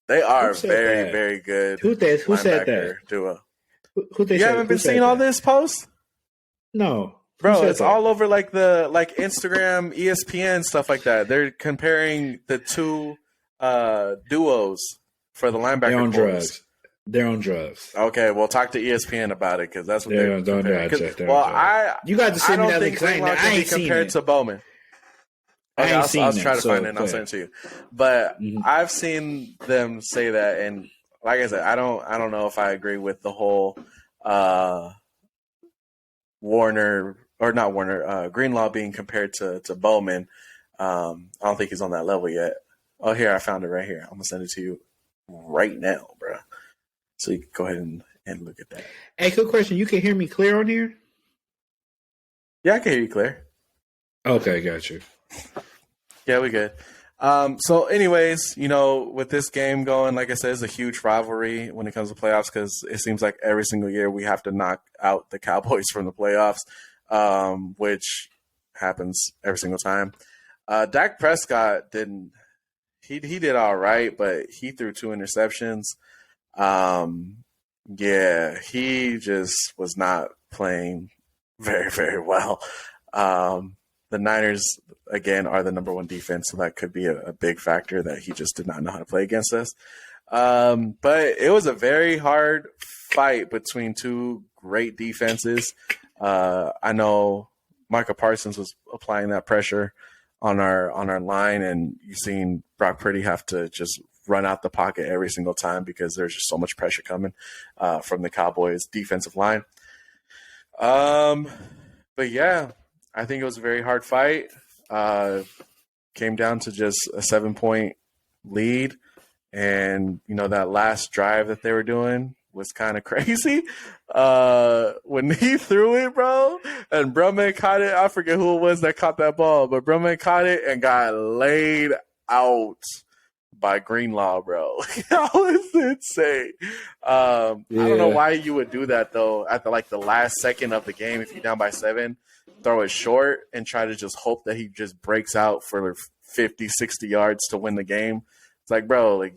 they are very, very good.
Who said that?
Duo. You haven't been seeing all this post?
No.
Bro, it's all over the Instagram, ESPN, stuff like that. They're comparing the two duos for the linebacker.
They're on drugs. They're on drugs.
Okay, well, talk to ESPN about it because that's what
they're doing. You got to send me that link. I ain't seen
compared to Bowman. Okay, I'll try to find it and I'll send it to you. But I've seen them say that, and like I said, I don't know if I agree with the whole Greenlaw being compared to Bowman. I don't think he's on that level yet. Oh, here, I found it right here. I'm gonna send it to you right now, bro. So you can go ahead and look at that.
Hey, quick question. You can hear me clear on here?
Yeah, I can hear you clear.
Okay, got you.
Yeah, we good. So anyways, with this game going, like I said, it's a huge rivalry when it comes to playoffs because it seems like every single year we have to knock out the Cowboys from the playoffs, which happens every single time. Dak Prescott he did all right, but he threw 2 interceptions. He just was not playing very, very well. The Niners, again, are the number 1 defense, so that could be a big factor that he just did not know how to play against us. But it was a very hard fight between 2 great defenses. I know Micah Parsons was applying that pressure on our line, and you've seen Brock Purdy have to just run out the pocket every single time because there's just so much pressure coming from the Cowboys defensive line. But yeah, I think it was a very hard fight. Came down to just a 7-point lead. And, that last drive that they were doing was kind of crazy. When he threw it, bro, and Brumman caught it. I forget who it was that caught that ball, but Brumman caught it and got laid out by Greenlaw, bro. That was insane. I don't know why you would do that, though, at the last second of the game. If you're down by 7, throw it short and try to just hope that he just breaks out for 50, 60 yards to win the game. It's like, bro,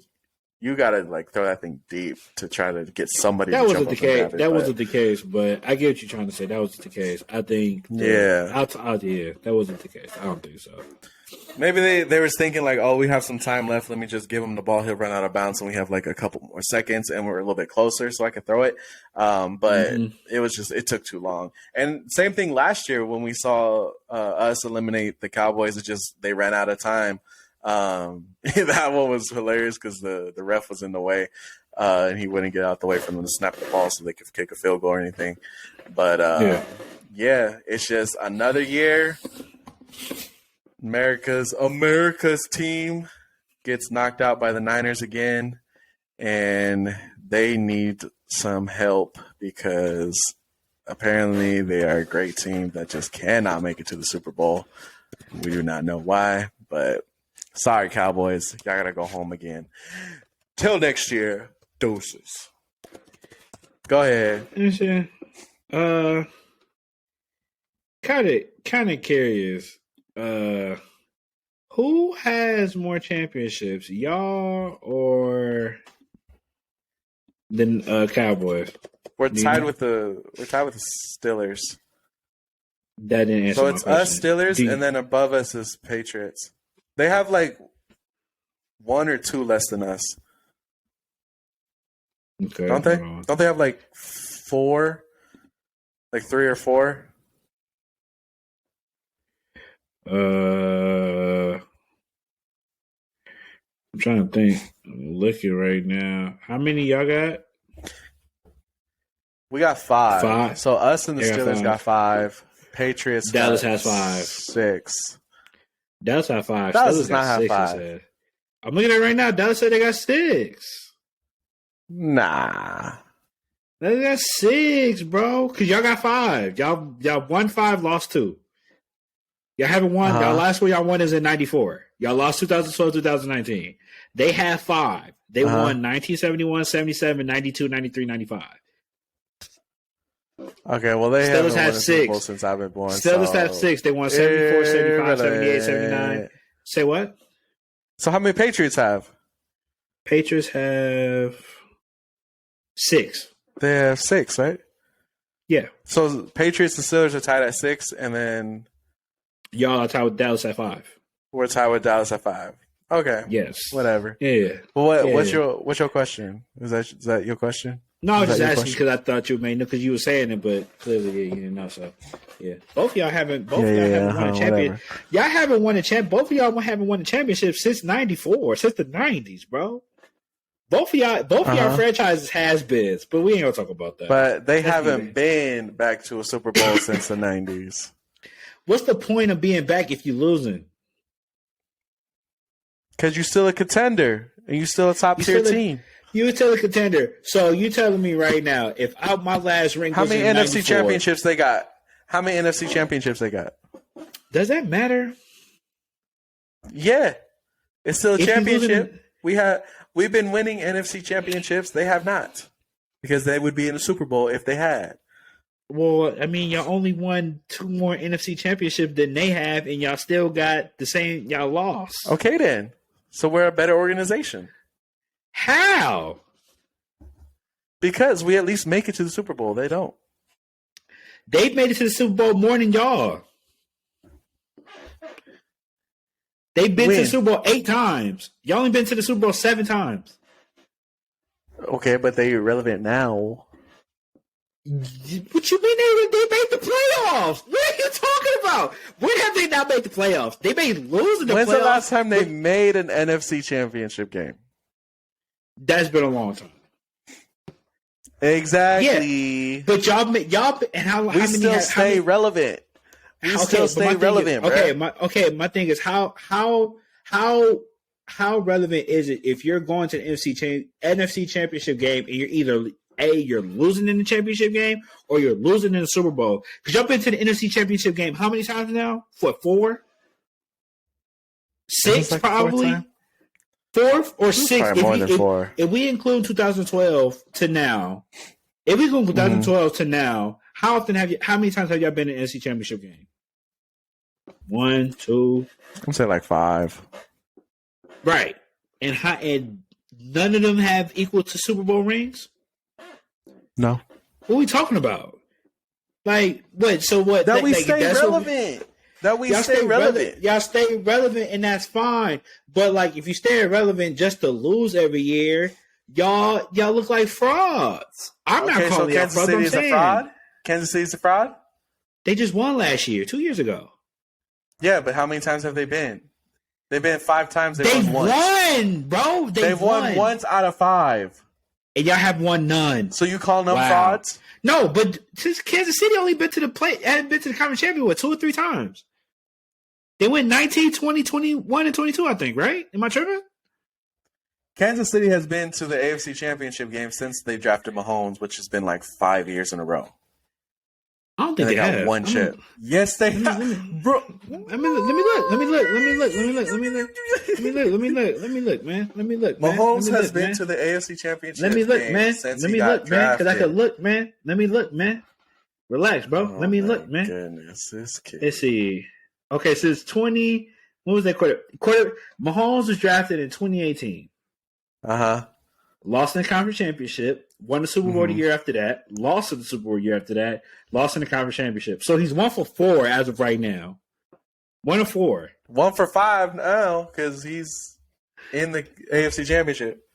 you got to throw that thing deep to try to get somebody
that
to
wasn't the case. That wasn't the case, but I get what you're trying to say. That wasn't the case. I think that wasn't the case. I don't think so.
Maybe they were thinking we have some time left. Let me just give him the ball. He'll run out of bounds, and we have a couple more seconds, and we're a little bit closer, so I can throw it. But it took too long. And same thing last year when we saw us eliminate the Cowboys. They ran out of time. That one was hilarious because the ref was in the way, and he wouldn't get out the way for them to snap the ball so they could kick a field goal or anything. But yeah, it's just another year. America's team gets knocked out by the Niners again, and they need some help because apparently they are a great team that just cannot make it to the Super Bowl. We do not know why, but sorry, Cowboys. Y'all got to go home again. Till next year, deuces. Go ahead.
Kind of curious. Who has more championships, y'all or the Cowboys?
We're tied with the Steelers.
That didn't answer
So
my
it's
question.
us Steelers, and then above us is Patriots. They have like 1 or 2 less than us,
Okay,
don't they? Don't they have like 4, like 3 or 4?
I'm trying to think. I'm looking right now. How many y'all got?
We got 5.
5.
So us and the
They got
Steelers
5.
got 5. Patriots.
Dallas
got
has 5.
6.
Dallas have 5.
Dallas
Steelers
does not
got
have
6.
5.
it said. I'm looking at it right now. Dallas said they got 6.
Nah.
They got 6, bro. Cause y'all got 5. Y'all won 5, lost 2. Y'all haven't won.
Uh-huh.
Y'all last one y'all won is in 94. Y'all lost 2012, 2019. They have 5. They won 1971, 77, 92, 93, 95.
Okay, well they
Steelers
haven't
had
won a Super Bowl
6.
since I've been born.
Steelers
so
have 6. They won 74, 75, 78,
irrelevant.
79. Say what?
So how many Patriots have?
Patriots have 6.
They have 6, right?
Yeah.
So Patriots and Steelers are tied at 6, and then
Y'all are tied with Dallas at 5.
we're tied with Dallas at 5. Okay,
Yes.
whatever.
Yeah.
Well,
Yeah.
what's your question? Is that your question?
No, I was
Is
just
that your
asking
question?
because I thought you may know because you were saying it, but clearly you didn't know. So, yeah, both of y'all haven't. Both of y'all haven't won a champion.
whatever.
Y'all haven't won a champ. Both of y'all haven't won a championship since '94, since the '90s, bro. Both of y'all franchises has been, but we ain't gonna talk about that.
But they
Let's
haven't
leave it.
been back to a Super Bowl since the 90s.
What's the point of being back if you're losing?
Because you're still a contender, and you're still a top-tier
still a-
team.
You tell a contender. So you telling me right now, if my last ring
How
was
many
in
NFC
94,
championships they got? How many NFC championships they got?
does that matter?
Yeah. It's still a
If you lose
championship.
in-
We've been winning NFC championships. They have not. Because they would be in the Super Bowl if they had.
Well, I mean, y'all only won 2 more NFC championships than they have, and y'all still got the same. Y'all lost.
Okay then. So we're a better organization.
How?
Because we at least make it to the Super Bowl. They don't.
They've made it to the Super Bowl more than y'all. They've been to
When?
the Super Bowl 8 times. Y'all only been to the Super Bowl 7 times.
Okay, but they're irrelevant now.
What you mean they made the playoffs? What are you talking about? When have they not made the playoffs? They may lose in the
When's
playoffs.
the last time they made an NFC championship game?
That's been a long time.
Exactly.
But y'all and how
We
many
still
how
stay
many-
relevant. We
Okay,
still
but my
stay
thing
relevant,
is,
bro.
my thing is how relevant is it if you're going to the NFC championship game and you're either you're losing in the championship game or you're losing in the Super Bowl? Because y'all been to the NFC championship game how many times now? What, 4? 6
like
probably?
4 times.
4 or 6?
Probably more than 4.
If we include 2012 to now, if we include 2012 to now, how many times have y'all been in the NFC championship game? 1, 2.
I'm saying like 5.
Right. And none of them have equal to Super Bowl rings?
No.
What are we talking about? Like, what? So what?
That we
like,
stay
that's what-
relevant. That we
y'all
stay relevant.
Y'all stay relevant, and that's fine. But like, if you stay relevant just to lose every year, y'all look like frauds. I'm not
Okay, so
calling y'all
Kansas
frauds.
City
I'm
is a
saying
fraud? Kansas City's a fraud?
they just won last year, 2 years ago.
Yeah, but how many times have they been? They've been 5 times.
They've
won once.
bro.
They've won once out of 5.
And y'all have won none.
So you call them frauds?
No, but since Kansas City only been to the hadn't been to the conference championship 2 or 3 times. They went 19, 20, 21, and 22, I think, right? Am I tripping?
Kansas City has been to the AFC Championship game since they drafted Mahomes, which has been like 5 years in a row.
I don't think
they got
have.
one chip. Yes, they have. Bro.
Let me look, man.
Mahomes has been to the AFC Championship.
Let me look, man.
Since
Let me look, man, because I can look, man. Let me look, man. Relax, bro. Let me look, man.
Goodness, this kid.
Let's see. Okay, since 20, when was that quarter? Mahomes was drafted in 2018. Lost in the conference championship. Won the Super Bowl the year after that. Lost in the Super Bowl year after that. Lost in the conference championship. So he's 1 for 4 as of right now. 1 of 4.
1 for 5 now because he's in the AFC Championship.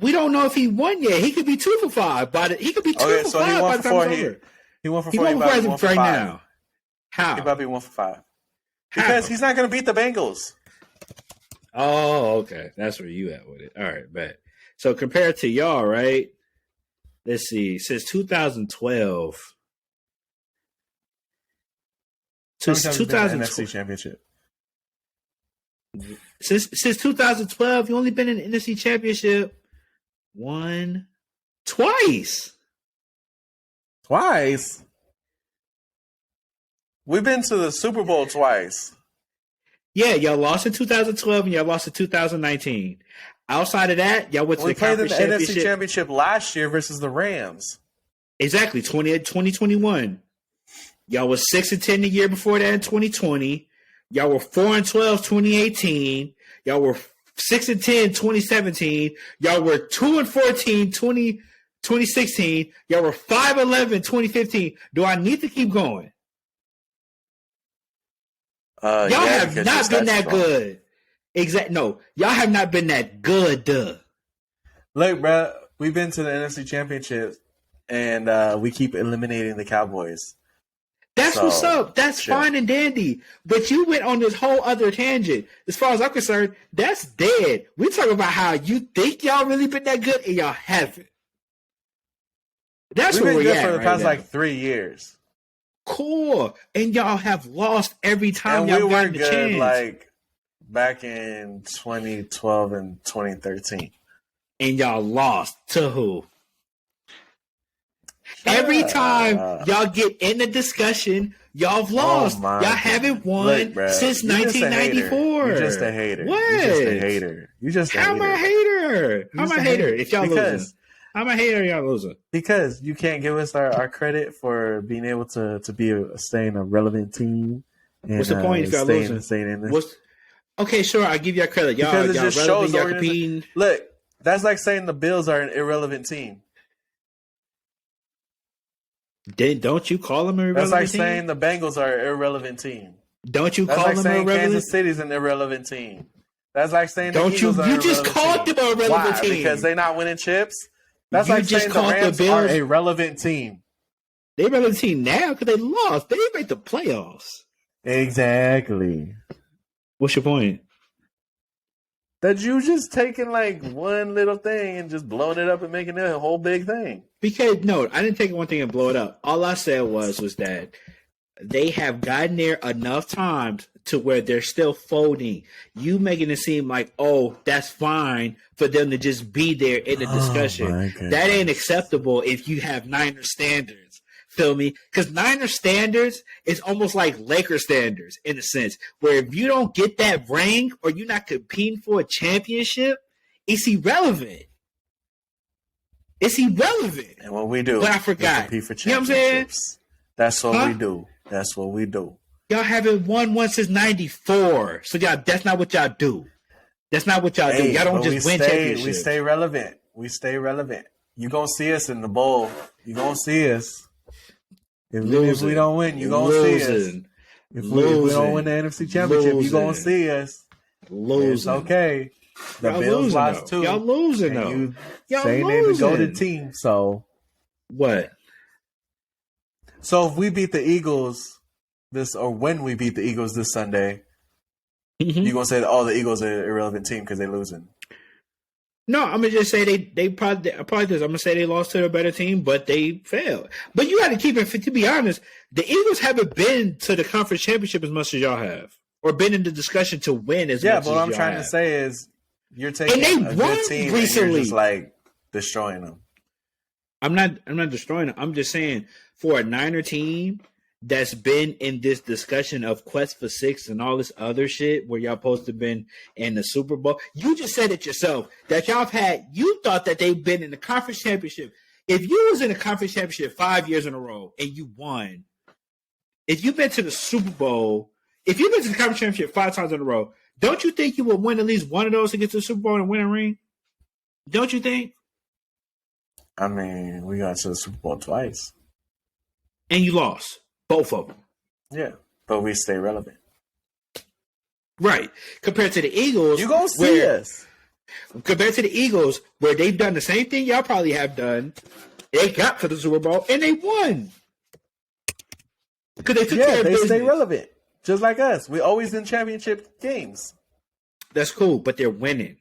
We don't know if he won yet. He could be 2 for 5. He could be 2 for 5 by the time it's over.
He 1 for 4. He 1 for 4
right now. How?
He about to be 1 for 5. Because he's not going to beat the Bengals.
Oh, okay. That's where you at with it. All right, bet. So compared to y'all, right? Let's see. Since 2012. Since 2012.
NFC Championship.
Since 2012, you only been in the NFC Championship twice.
Twice? We've been to the Super Bowl twice.
Yeah, y'all lost in 2012 and y'all lost in 2019. Outside of that, y'all went to the conference championship.
We played in the NFC Championship last year versus the Rams.
Exactly, 2021. Y'all was 6-10 the year before that in 2020. Y'all were 4-12 2018. Y'all were 6-10 2017. Y'all were 2-14 2016. Y'all were 5-11 2015. Do I need to keep going? Y'all have not been that good. No, y'all have not been that good.
Look, bro, we've been to the NFC Championship, and we keep eliminating the Cowboys.
That's what's up. That's fine and dandy. But you went on this whole other tangent. As far as I'm concerned, that's dead. We talking about how you think y'all really been that good, and y'all haven't. That's where we're at
for the past like 3 years.
Cool. And y'all have lost every time
and
y'all
we
got
were
the chance.
Like back in 2012 and 2013.
And y'all lost to who? Every time y'all get in the discussion, y'all have lost. Y'all haven't won since 1994.
You're just a hater.
What?
You're just a hater. You're just a
How
hater.
am I a hater? How am I a hater if y'all losing? I'm a hater, y'all losing.
Because you can't give us our credit for being able to stay in a relevant team. And,
what's the point if y'all losing?
Staying in this?
Okay, sure, I give y'all credit. Y'all
just
relevant,
shows
y'all competing.
Look, that's like saying the Bills are an irrelevant team.
Don't you call them an irrelevant team?
That's like saying the Bengals are an irrelevant team.
Don't you call them irrelevant?
Kansas City's an irrelevant team. That's like saying
the Eagles are you just called them an irrelevant team.
Because they're not winning chips? That's like saying the Rams are a relevant team.
They're a relevant team now because they lost. They didn't make the playoffs.
Exactly.
What's your point?
That you just taking like one little thing and just blowing it up and making it a whole big thing.
Because no, I didn't take one thing and blow it up. All I said was that they have gotten there enough times to where they're still folding. You making it seem like, oh, that's fine for them to just be there in the discussion. That ain't acceptable if you have Niner standards. Feel me? Because Niner standards is almost like Laker standards in a sense, where if you don't get that ring or you're not competing for a championship, it's irrelevant. It's irrelevant.
And what we do,
but I forgot.
We compete for championships.
You know what I'm saying?
That's what we do. That's what we do.
Y'all haven't won one since '94, so y'all. That's not what y'all do. That's not what y'all do. Y'all don't just win championships.
We stay relevant. We stay relevant. You gonna see us in the bowl. You gonna see us. If we don't win, you gonna see us. If we don't win the NFC Championship, you gonna see us.
Losing.
It's okay. The Bills lost too.
Y'all losing though.
Y'all saying they're the goated team. So
what?
So if we beat the Eagles when we beat the Eagles this Sunday, You gonna say, "Oh, the Eagles are an irrelevant team because they're losing"?
No, I'm gonna just say they probably this. I'm gonna say they lost to a better team, but they failed. But you got to keep it. To be honest, the Eagles haven't been to the conference championship as much as y'all have, or been in the discussion to win as much.
Yeah, but what I'm trying to say is, you're taking a good team recently. And you're just like destroying them.
I'm not destroying them. I'm just saying for a Niner team that's been in this discussion of quest for six and all this other shit where y'all supposed to have been in the Super Bowl. You just said it yourself that y'all have you thought that they've been in the conference championship. If you was in the conference championship 5 years in a row and you won, if you've been to the Super Bowl, if you've been to the conference championship 5 times in a row, don't you think you would win at least one of those to get to the Super Bowl and win a ring? Don't you think?
I mean, we got to the Super Bowl twice.
And you lost. Both of them.
Yeah, but we stay relevant.
Right. Compared to the Eagles.
You gonna see us.
Compared to the Eagles, where they've done the same thing y'all probably have done. They got to the Super Bowl and they won. Because they took care of business.
Stay relevant. Just like us. We always in championship games.
That's cool, but they're winning.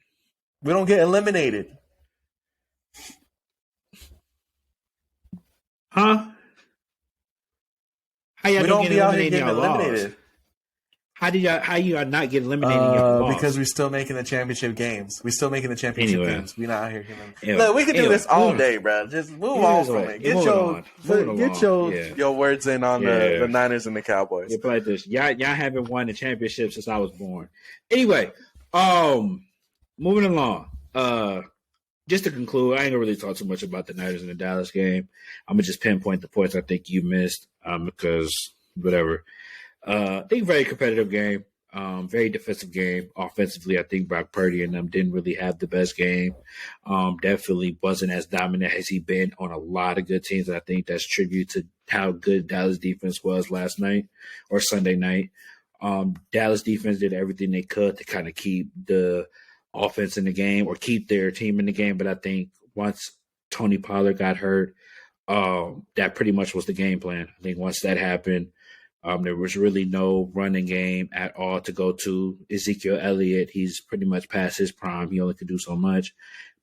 We don't get eliminated.
Huh? How y'all
we don't be out here getting eliminated.
How you not get eliminated?
Because we're still making the championship games. We're still making the championship games. We're not out here getting.
Look,
we can do this all day, bro. Just move on from it. Get your words in on the Niners and the Cowboys.
Yeah, like this. Y'all haven't won the championship since I was born. Anyway, moving along. Just to conclude, I ain't gonna really talk too much about the Niners and the Dallas game. I'm gonna just pinpoint the points I think you missed, because whatever. I think very competitive game, very defensive game. Offensively, I think Brock Purdy and them didn't really have the best game. Definitely wasn't as dominant as he been on a lot of good teams. And I think that's tribute to how good Dallas defense was last night or Sunday night. Dallas defense did everything they could to kind of keep the offense in the game or keep their team in the game. But I think once Tony Pollard got hurt, that pretty much was the game plan. I think once that happened, there was really no running game at all to go to. Ezekiel Elliott, he's pretty much past his prime. He only could do so much.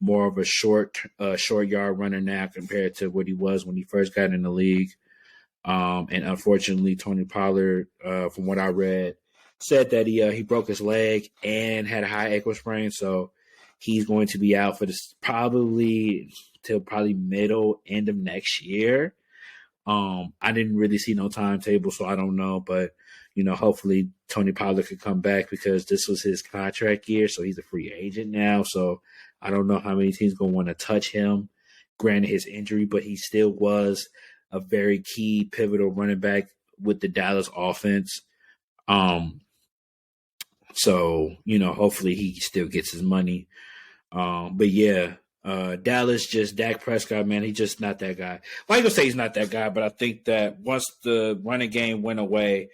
More of a short yard runner now compared to what he was when he first got in the league. And unfortunately, Tony Pollard, from what I read, said that he broke his leg and had a high ankle sprain, so he's going to be out for this probably till middle end of next year. I didn't really see no timetable, so I don't know, but hopefully Tony Pollard could come back because this was his contract year, so he's a free agent now. So I don't know how many teams gonna want to touch him. Granted his injury, but he still was a very key pivotal running back with the Dallas offense. So, hopefully he still gets his money. But yeah, Dallas, just Dak Prescott, man, he's just not that guy. Well, I ain't gonna say he's not that guy, but I think that once the running game went away,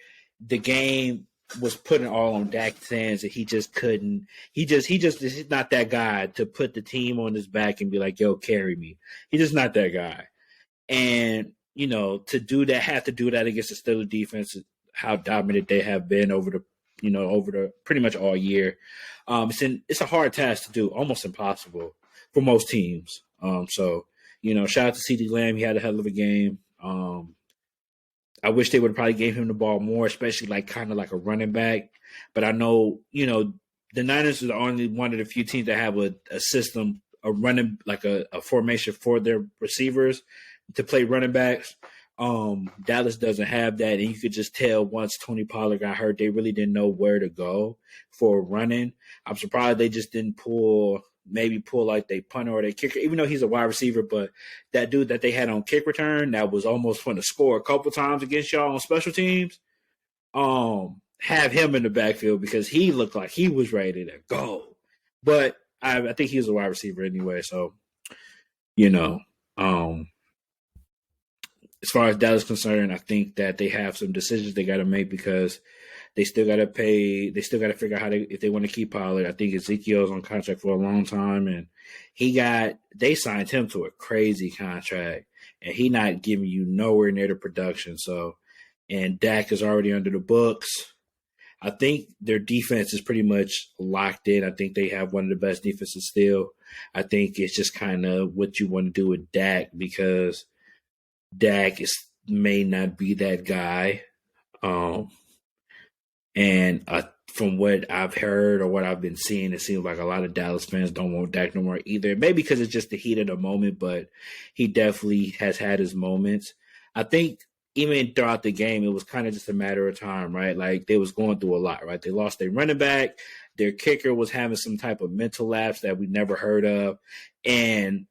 the game was putting all on Dak's hands, and he just couldn't. He's not that guy to put the team on his back and be like, "Yo, carry me." He's just not that guy. And to do that, have to do that against the Steelers defense, how dominant they have been over the pretty much all year. It's a hard task to do, almost impossible for most teams. So shout out to CeeDee Lamb. He had a hell of a game. I wish they would have probably gave him the ball more, especially kind of like a running back. But I know, the Niners are the only one of the few teams that have a system, a running, like a formation for their receivers to play running backs. Dallas doesn't have that, and you could just tell once Tony Pollard got hurt, they really didn't know where to go for running. I'm surprised they just didn't pull like they punter or they kicker, even though he's a wide receiver. But that dude that they had on kick return that was almost going to score a couple times against y'all on special teams, have him in the backfield because he looked like he was ready to go. But I think he was a wide receiver anyway, so as far as Dallas is concerned, I think that they have some decisions they got to make because they still got to pay. They still got to figure out if they want to keep Pollard. I think Ezekiel's on contract for a long time, and they signed him to a crazy contract, and he not giving you nowhere near the production. So, and Dak is already under the books. I think their defense is pretty much locked in. I think they have one of the best defenses still. I think it's just kind of what you want to do with Dak because Dak may not be that guy. And from what I've heard or what I've been seeing, it seems like a lot of Dallas fans don't want Dak no more either. Maybe because it's just the heat of the moment, but he definitely has had his moments. I think even throughout the game, it was kind of just a matter of time, right? Like they was going through a lot, right? They lost their running back. Their kicker was having some type of mental lapse that we never heard of. And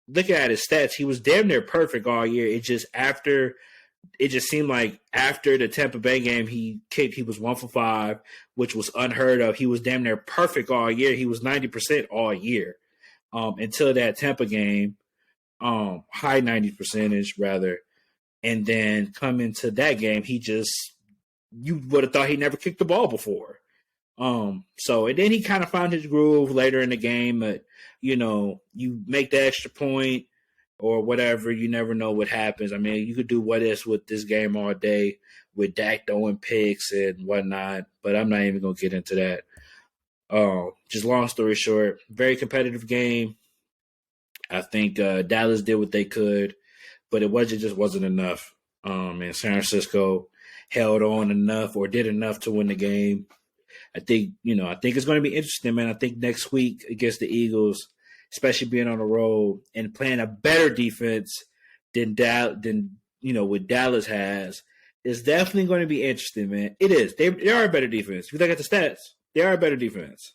looking at his stats, he was damn near perfect all year. It just seemed like after the Tampa Bay game, he was 1 for 5, which was unheard of. He was damn near perfect all year. He was 90% all year until that Tampa game, high 90% rather. And then coming to that game, you would have thought he never kicked the ball before. And then he kind of found his groove later in the game. But, you make the extra point or whatever, you never know what happens. I mean, you could do what is with this game all day with Dak throwing picks and whatnot, but I'm not even going to get into that. Just long story short, very competitive game. I think Dallas did what they could, but it just wasn't enough. And San Francisco held on enough or did enough to win the game. I think it's going to be interesting, man. I think next week against the Eagles, especially being on the road and playing a better defense than what Dallas has, is definitely going to be interesting, man. It is. They are a better defense. If you look at the stats, they are a better defense.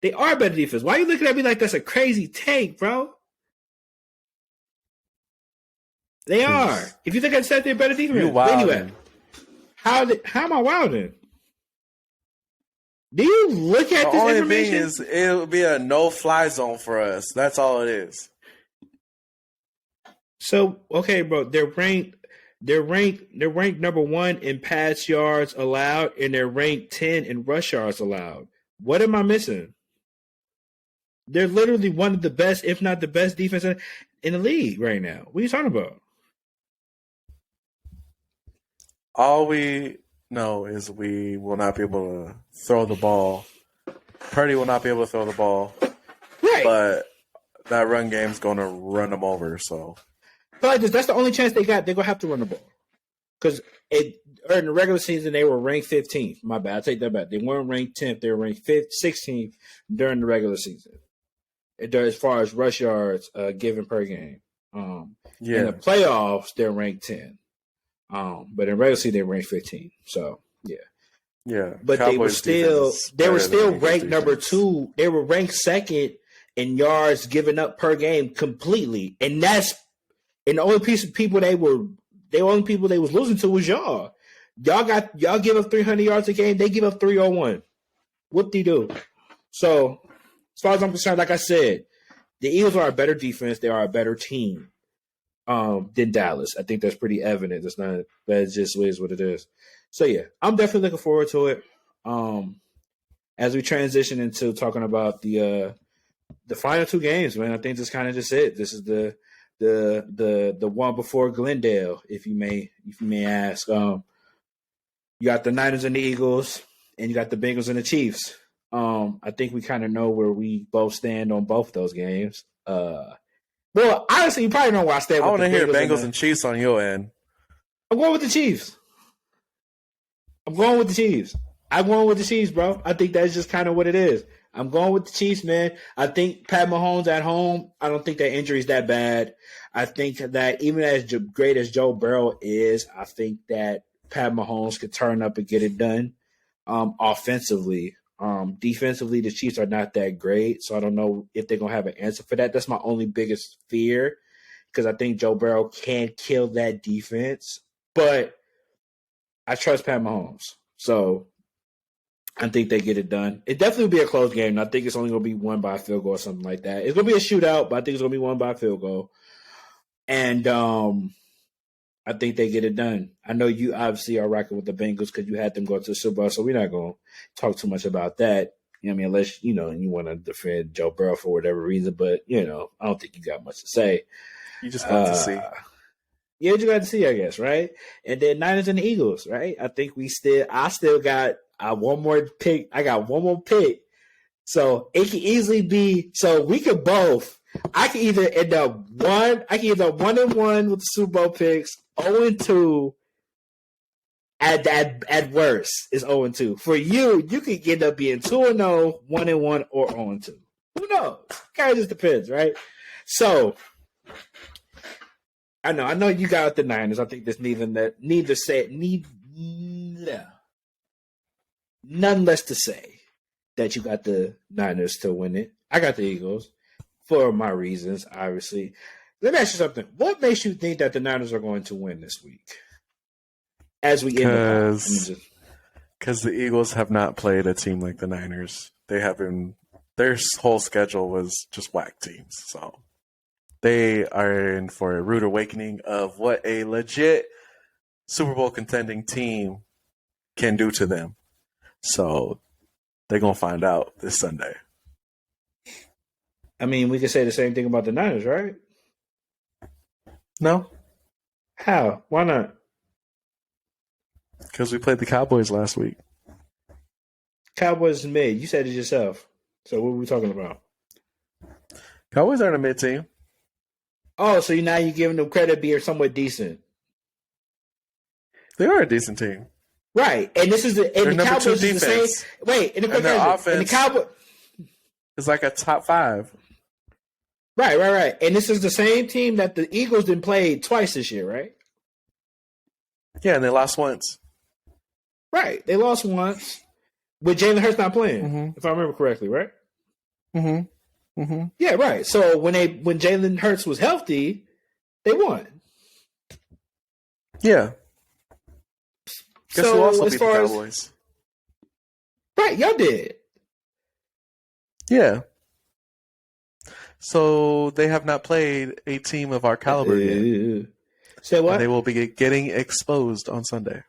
They are a better defense. Why are you looking at me like that's a crazy take, bro? They are. If you look at the stats, they're a better defense.
You wilding.
Anyway, how am I wilding? Do you look at this information?
The only thing is, it'll be a no-fly zone for us. That's all it is.
So, okay, bro, they're ranked number 1 in pass yards allowed, and they're ranked 10 in rush yards allowed. What am I missing? They're literally one of the best, if not the best, defense in the league right now. What are you talking about?
All we know is we will not be able to throw the ball. Purdy will not be able to throw the ball.
Right.
But that run game's going to run them over, so.
But that's the only chance they got. They're going to have to run the ball. Because in the regular season, they were ranked 15th. My bad. I take that back. They weren't ranked 10th. They were ranked 16th during the regular season. As far as rush yards given per game. In the playoffs, they're ranked 10. But in regular season, they were ranked 15. So, yeah.
Yeah.
But
Cowboys
they were still ranked number 2. They were ranked second in yards given up per game completely. And the only people they was losing to was y'all. Y'all give up 300 yards a game. They give up 301. Whoop-de-doo. So, as far as I'm concerned, like I said, the Eagles are a better defense. They are a better team than Dallas. I think that's pretty evident. That just is what it is. So, yeah, I'm definitely looking forward to it. As we transition into talking about the final 2 games, man, I think this kind of just it. This is the one before Glendale, if you may ask. You got the Niners and the Eagles, and you got the Bengals and the Chiefs. I think we kind of know where we both stand on both those games. Well, honestly, you probably know where I stand.
I want to hear Bengals and Chiefs on your end.
I'm going with the Chiefs. I'm going with the Chiefs, bro. I think that's just kind of what it is. I'm going with the Chiefs, man. I think Pat Mahomes at home, I don't think that injury is that bad. I think that even as great as Joe Burrow is, I think that Pat Mahomes could turn up and get it done offensively. Defensively, the Chiefs are not that great, so I don't know if they're going to have an answer for that. That's my only biggest fear because I think Joe Burrow can kill that defense, but I trust Pat Mahomes. So I think they get it done. It definitely will be a close game. I think it's only going to be won by a field goal or something like that. It's going to be a shootout, but I think it's going to be won by a field goal. And I think they get it done. I know you obviously are rocking with the Bengals because you had them go to the Super Bowl, so we're not going to talk too much about that. You know what I mean? Unless, you want to defend Joe Burrow for whatever reason, but, I don't think you got much to say.
You just want to see.
Yeah, what you got to see, I guess, right? And then Niners and the Eagles, right? I think I still got one more pick. I got one more pick. So it can easily be, so we could both, I can either end up 1-1 with the Super Bowl picks, 0-2 at worst is 0-2. For you could end up being 2-0, 1-1, or 0-2. Who knows? Kind of just depends, right? So I know you got the Niners. I think there's none less to say that you got the Niners to win it. I got the Eagles for my reasons, obviously. Let me ask you something. What makes you think that the Niners are going to win this week? As we end
because the Eagles have not played a team like the Niners. Their whole schedule was just whack teams. So they are in for a rude awakening of what a legit Super Bowl contending team can do to them. So they're going to find out this Sunday.
I mean, we can say the same thing about the Niners, right?
No.
How? Why not?
Because we played the Cowboys last week.
Cowboys is mid. You said it yourself. So what are we talking about?
Cowboys aren't a mid team.
Oh, so now you're giving them credit being somewhat decent.
They are a decent team.
Right. And this is the Cowboys is the same. Wait,
and their offense and the Cowboys is like a top 5.
Right. And this is the same team that the Eagles didn't play twice this year, right?
Yeah, and they lost once.
Right. They lost once with Jalen Hurts not playing, if I remember correctly, right? Yeah, right. So when Jalen Hurts was healthy, they won.
Yeah. Guess who also beat the Cowboys?
Right, y'all did.
Yeah. So they have not played a team of our caliber yet.
Say what?
And they will be getting exposed on Sunday.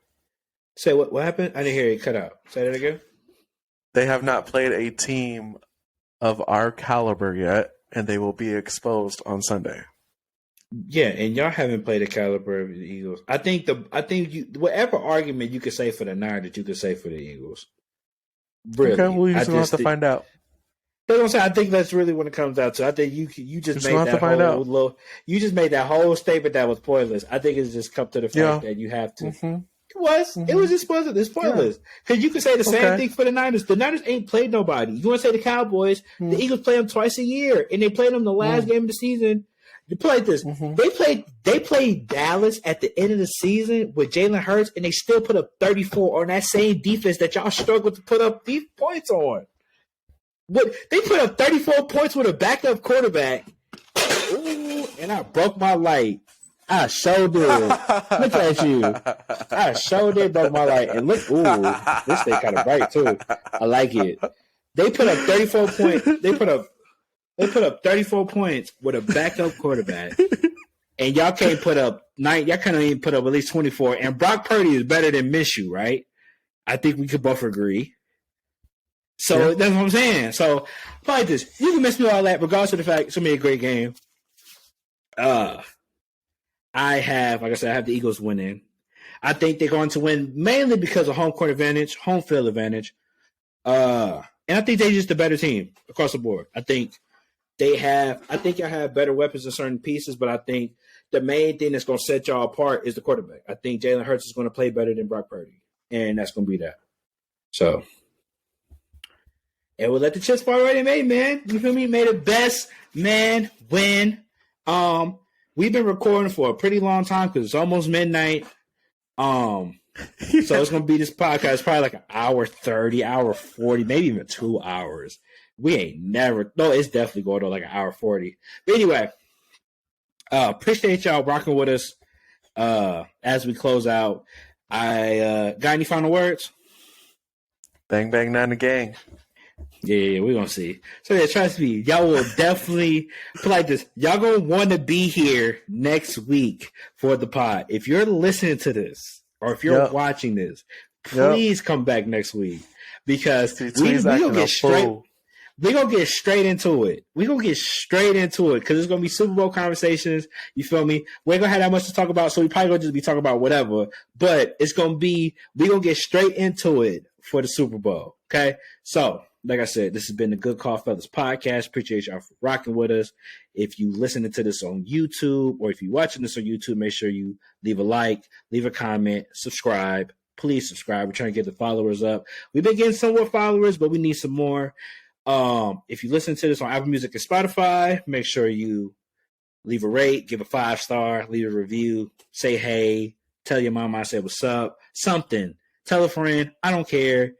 Say what? What happened? I didn't hear it cut out. Say that again.
They have not played a team of our caliber yet, and they will be exposed on Sunday.
Yeah, and y'all haven't played the caliber of the Eagles. I think whatever argument you could say for the Niners, you could say for the Eagles. Really,
okay, well, you just have to find out.
That's what I'm saying. I think that's really what it comes down to. I think you just made that whole you just made that whole statement that was pointless. I think it's just come to the fact that you have to. It was just pointless. Because you could say the same thing for the Niners. The Niners ain't played nobody. You want to say the Cowboys? The Eagles play them twice a year, and they played them the last game of the season. They played this. They played Dallas at the end of the season with Jalen Hurts, and they still put up 34 on that same defense that y'all struggled to put up these points on. What they put up 34 points with a backup quarterback. Ooh, and I broke my light. I showed it. Look at you. I showed it, broke my light. And look, this thing kind of bright too. I like it. They put up 34 points. They put up 34 points with a backup quarterback. And y'all can't put up y'all can't even put up at least 24. And Brock Purdy is better than Minshew, right? I think we could both agree. So that's what I'm saying. So like this, you can miss me all that, regardless of the fact it's gonna be a great game. I have the Eagles winning. I think they're going to win mainly because of home court advantage, home field advantage. And I think they're just a better team across the board. I think y'all have better weapons in certain pieces, but I think the main thing that's going to set y'all apart is the quarterback. I think Jalen Hurts is going to play better than Brock Purdy, and that's going to be that. So, and we'll let the chips fall already made, man. You feel me? May the best man win. We've been recording for a pretty long time because it's almost midnight. So it's gonna be this podcast probably like an hour 30, hour 40, maybe even 2 hours. It's definitely going on like an hour 40. But anyway, appreciate y'all rocking with us as we close out. I got any final words?
Bang bang Niner gang.
Yeah, we're gonna see. So yeah, trust me, y'all will definitely put like this. Y'all gonna want to be here next week for the pod. If you're listening to this or if you're watching this, please come back next week because we gonna get straight. we're going to get straight into it. We're going to get straight into it because it's going to be Super Bowl conversations. You feel me? We ain't going to have that much to talk about, so we probably going to just be talking about whatever. But it's going to be, we're going to get straight into it for the Super Bowl. Okay? So, like I said, this has been the Good Call Fellas podcast. Appreciate y'all for rocking with us. If you listening to this on YouTube or if you're watching this on YouTube, make sure you leave a like, leave a comment, subscribe. Please subscribe. We're trying to get the followers up. We've been getting some more followers, but we need some more. If you listen to this on Apple Music and Spotify, make sure you leave a rate, give a 5-star, leave a review, say hey, tell your mama I said what's up, something. Tell a friend. I don't care.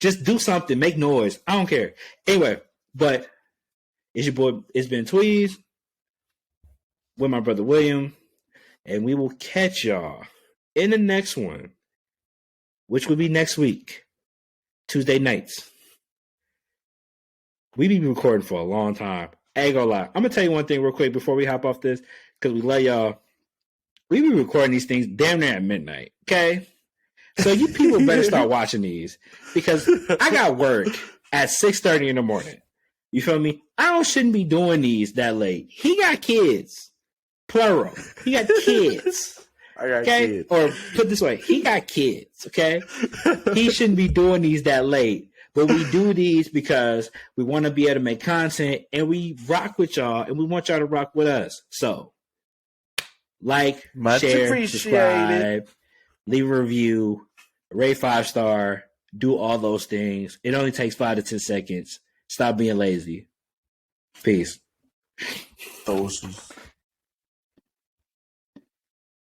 Just do something. Make noise. I don't care. Anyway, but it's your boy, it's been Tweez with my brother William, and we will catch y'all in the next one, which will be next week, Tuesday nights. We be recording for a long time. I ain't gonna lie. I'm gonna tell you one thing real quick before we hop off this, because we love y'all. We be recording these things damn near at midnight, okay? So you people better start watching these because I got work at 6:30 in the morning. You feel me? Shouldn't be doing these that late. He got kids, plural. He got kids.
I got
okay?
kids.
Or put this way, he got kids, okay? He shouldn't be doing these that late. But we do these because we want to be able to make content and we rock with y'all and we want y'all to rock with us. So, like,
Much
share,
appreciated.
subscribe, leave a review, rate 5-star, do all those things. It only takes 5 to 10 seconds. Stop being lazy. Peace.
Those.